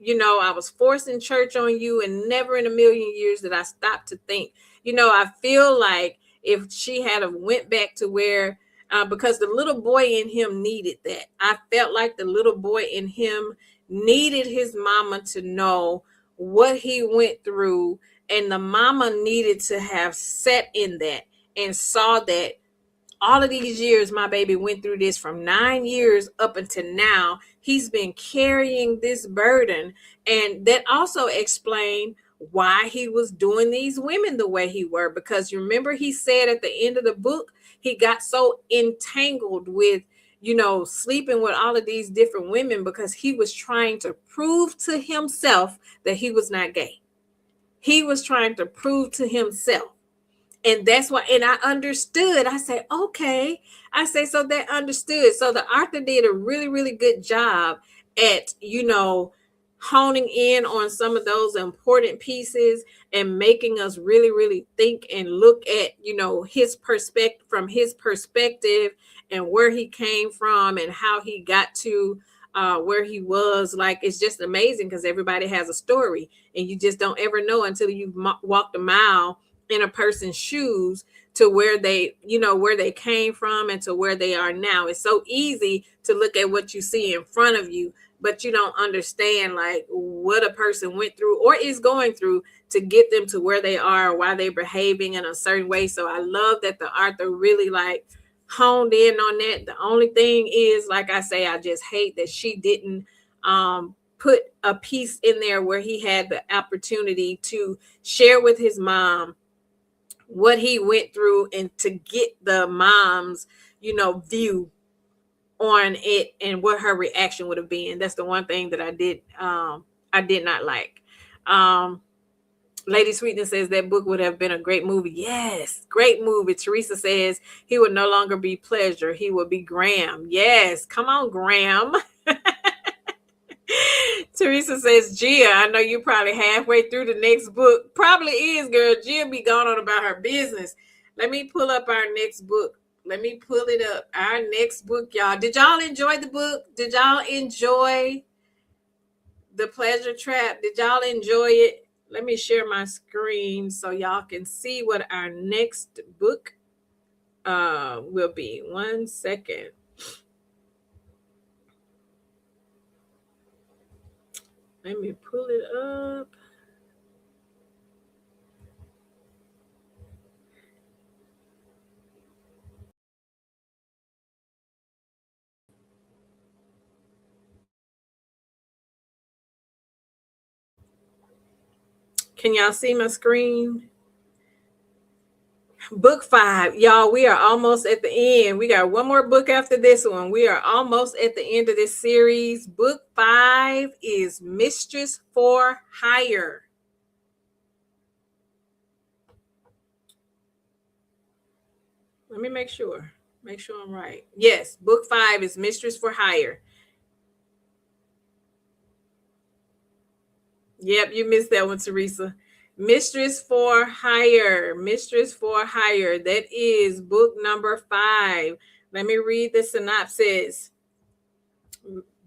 I was forcing church on you, and never in a million years did I stop to think. I feel like if she had have went back to where, because the little boy in him needed that. I felt like the little boy in him needed his mama to know what he went through, and the mama needed to have sat in that and saw that all of these years my baby went through this, from 9 years up until now he's been carrying this burden. And that also explained why he was doing these women the way he were, because you remember he said at the end of the book he got so entangled with sleeping with all of these different women because he was trying to prove to himself that he was not gay. He was trying to prove to himself. And that's why, and I understood. I said, okay. I say, so they understood. So the author did a really, really good job at, honing in on some of those important pieces and making us really, really think and look at, his perspective, from his perspective, and where he came from and how he got to where he was. Like, it's just amazing because everybody has a story, and you just don't ever know until you've walked a mile in a person's shoes to where they came from and to where they are now. It's so easy to look at what you see in front of you, but you don't understand like what a person went through or is going through to get them to where they are, why they're behaving in a certain way. So I love that the author really like honed in on that. The only thing is, like I say, I just hate that she didn't put a piece in there where he had the opportunity to share with his mom what he went through and to get the mom's, view on it and what her reaction would have been. That's the one thing that I did not like. Lady Sweetness says that book would have been a great movie. Yes, great movie. Teresa says he would no longer be Pleasure. He would be Graham. Yes, come on, Graham. Teresa says, Gia, I know you're probably halfway through the next book. Probably is, girl. Gia be going on about her business. Let me pull up our next book. Let me pull it up. Our next book, y'all. Did y'all enjoy the book? Did y'all enjoy The Pleasure Trap? Did y'all enjoy it? Let me share my screen so y'all can see what our next book will be. 1 second. Let me pull it up. Can y'all see my screen? Book 5, y'all, we are almost at the end. We got one more book after this one. We are almost at the end of this series. Book 5 is Mistress for Hire. Let me make sure. Make sure I'm right. Yes, book 5 is Mistress for Hire. Yep, you missed that one, Teresa. Mistress for Hire. Mistress for Hire. That is book number 5. Let me read the synopsis.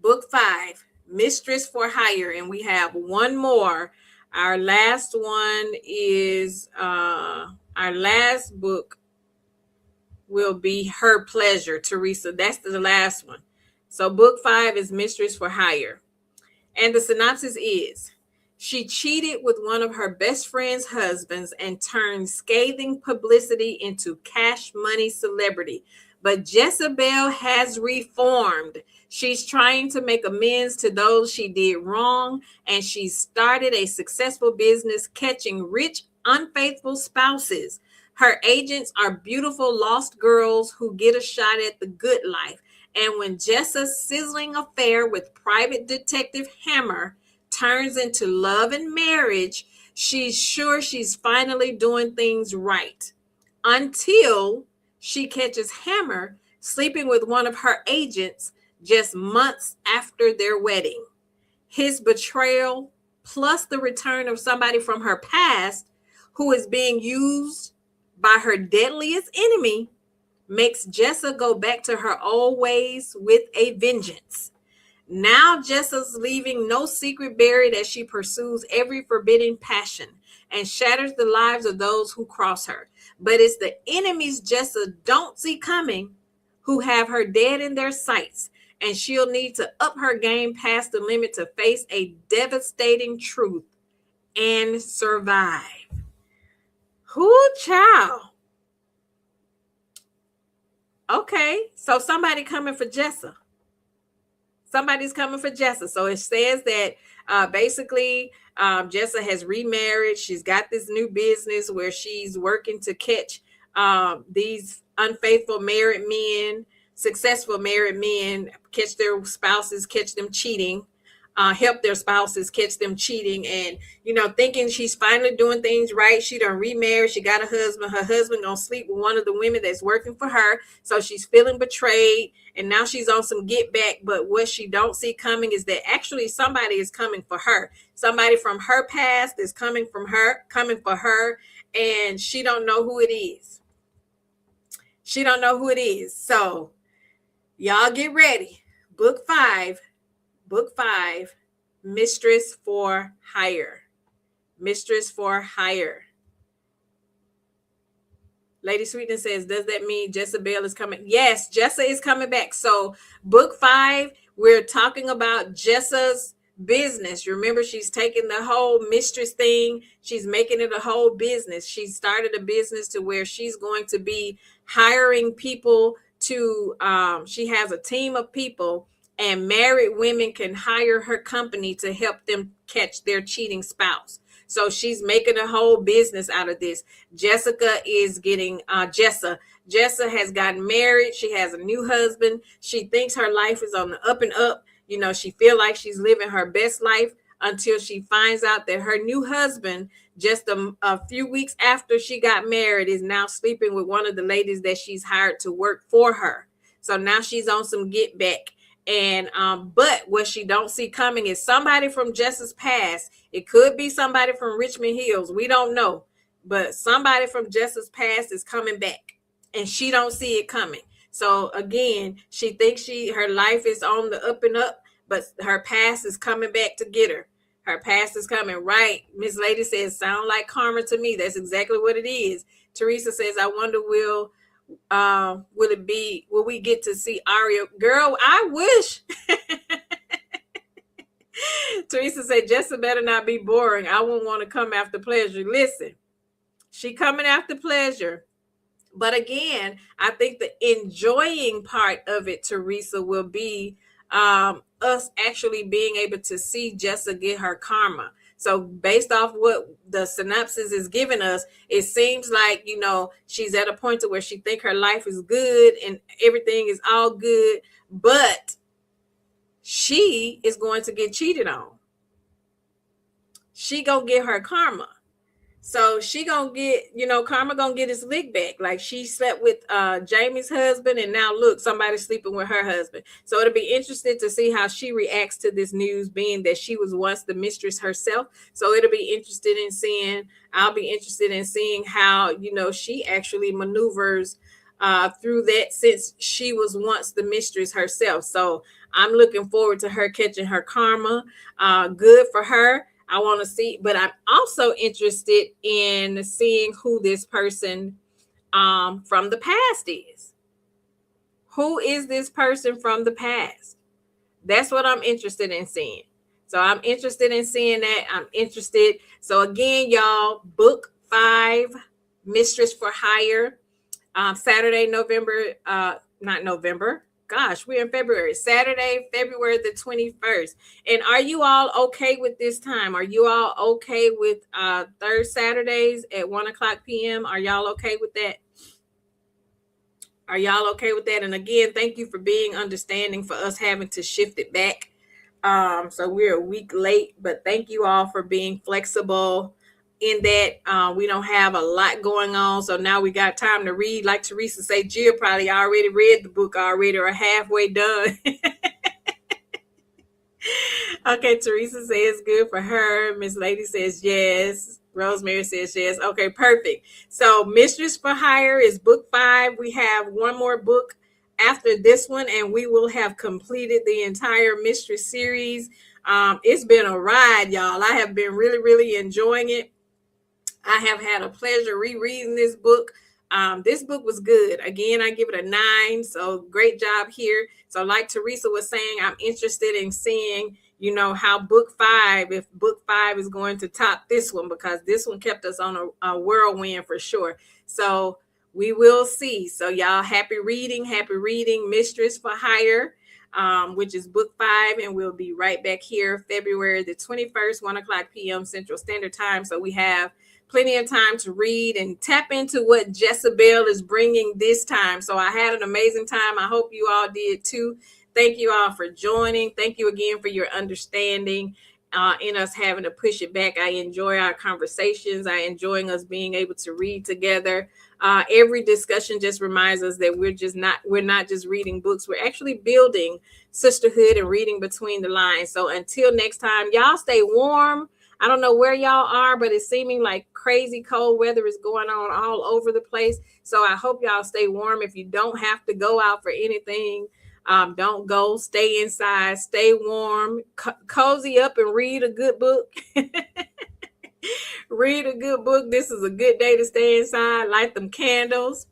Book 5, Mistress for Hire. And we have one more. Our last one is our last book will be Her Pleasure, Teresa. That's the last one. So book 5 is Mistress for Hire. And the synopsis is: she cheated with one of her best friend's husbands and turned scathing publicity into cash money celebrity. But Jezebel has reformed. She's trying to make amends to those she did wrong, and she started a successful business catching rich, unfaithful spouses. Her agents are beautiful lost girls who get a shot at the good life. And when Jessa's sizzling affair with private detective Hammer turns into love and marriage, she's sure she's finally doing things right. Until she catches Hammer sleeping with one of her agents just months after their wedding. His betrayal, plus the return of somebody from her past who is being used by her deadliest enemy, makes Jessa go back to her old ways with a vengeance. Now Jessa's leaving no secret buried as she pursues every forbidden passion and shatters the lives of those who cross her. But it's the enemies Jessa don't see coming who have her dead in their sights, and she'll need to up her game past the limit to face a devastating truth and survive. Whoo, child. Okay, so somebody coming for Jessa. Somebody's coming for Jessa. So it says that basically Jessa has remarried. She's got this new business where she's working to catch these unfaithful married men, successful married men, catch their spouses, catch them cheating. Help their spouses catch them cheating, and thinking she's finally doing things right. She done remarried, she got a husband, her husband gonna sleep with one of the women that's working for her, so she's feeling betrayed, and now she's on some get back. But what she don't see coming is that actually somebody is coming for her. Somebody from her past is coming for her, and she don't know who it is. She don't know who it is. So y'all get ready. Book 5, Mistress for Hire. Mistress for Hire. Lady Sweetness says, does that mean Jezebel is coming? Yes, Jessa is coming back. So book 5, we're talking about Jessa's business. Remember, she's taking the whole mistress thing. She's making it a whole business. She started a business to where she's going to be hiring people to, she has a team of people, and married women can hire her company to help them catch their cheating spouse. So she's making a whole business out of this. Jessica is getting Jessa has gotten married. She has a new husband. She thinks her life is on the up and up. She feel like she's living her best life until she finds out that her new husband, just a few weeks after she got married, is now sleeping with one of the ladies that she's hired to work for her. So now she's on some get back. And but what she don't see coming is somebody from Jessa's past. It could be somebody from Richmond Hills. We don't know. But somebody from Jessa's past is coming back, and she don't see it coming. So again, she thinks her life is on the up and up, but her past is coming back to get her. Her past is coming, right? Miss Lady says, sound like karma to me. That's exactly what it is. Teresa says, I wonder will we get to see Aria? Girl, I wish. Teresa said, Jessa better not be boring. I won't want to come after pleasure. Listen, she coming after pleasure. But again, I think the enjoying part of it, Teresa, will be us actually being able to see Jessa get her karma. So based off what the synopsis is giving us, it seems like, she's at a point to where she think her life is good and everything is all good, but she is going to get cheated on. She gonna get her karma. So she gonna get, Karma gonna get his lick back. Like she slept with Jamie's husband, and now look, somebody's sleeping with her husband. So it'll be interesting to see how she reacts to this news, being that she was once the mistress herself. So it'll be interested in seeing. I'll be interested in seeing how she actually maneuvers through that, since she was once the mistress herself. So I'm looking forward to her catching her karma. Good for her. I want to see, but I'm also interested in seeing who this person from the past is. Who is this person from the past? That's what I'm interested in seeing. So I'm interested in seeing that. I'm interested. So again, y'all, book 5, Mistress for Hire, Saturday, not November. Gosh, we're in February. Saturday, February the 21st. And are you all okay with this time? Are you all okay with third Saturdays at 1:00 p.m.? Are y'all okay with that? Are y'all okay with that? And again, thank you for being understanding for us having to shift it back. So we're a week late, but thank you all for being flexible in that. We don't have a lot going on, so now we got time to read. Like Teresa say, Jill probably already read the book already or halfway done. Okay, Teresa says good for her. Miss Lady says yes. Rosemary says yes. Okay, perfect. So Mistress for Hire is book 5. We have one more book after this one, and we will have completed the entire Mistress series. It's been a ride, y'all. I have been really, really enjoying it. I have had a pleasure rereading this book. This book was good. Again, I give it a 9. So great job here. So like Teresa was saying, I'm interested in seeing, how book 5, if book 5 is going to top this one, because this one kept us on a whirlwind for sure. So we will see. So y'all, happy reading, Mistress for Hire, which is book 5. And we'll be right back here February the 21st, 1:00 p.m. Central Standard Time. So we have plenty of time to read and tap into what Jezebel is bringing this time. So I had an amazing time. I hope you all did too. Thank you all for joining. Thank you again for your understanding in us having to push it back. I enjoy our conversations. I enjoying us being able to read together. Every discussion just reminds us that we're not just reading books. We're actually building sisterhood and reading between the lines. So until next time, y'all stay warm. I don't know where y'all are, but it's seeming like crazy cold weather is going on all over the place. So I hope y'all stay warm. If you don't have to go out for anything, don't go. Stay inside. Stay warm. Cozy up and read a good book. Read a good book. This is a good day to stay inside. Light them candles.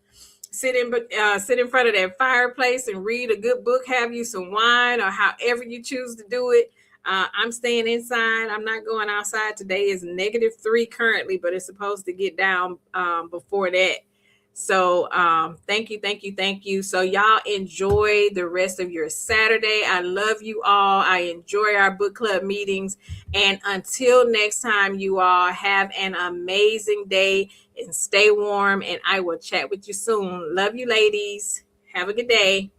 Sit in front of that fireplace and read a good book. Have you some wine, or however you choose to do it. I'm staying inside. I'm not going outside. Today is -3 currently, but it's supposed to get down before that. So thank you. So y'all enjoy the rest of your Saturday. I love you all. I enjoy our book club meetings. And until next time, you all have an amazing day and stay warm. And I will chat with you soon. Love you, ladies. Have a good day.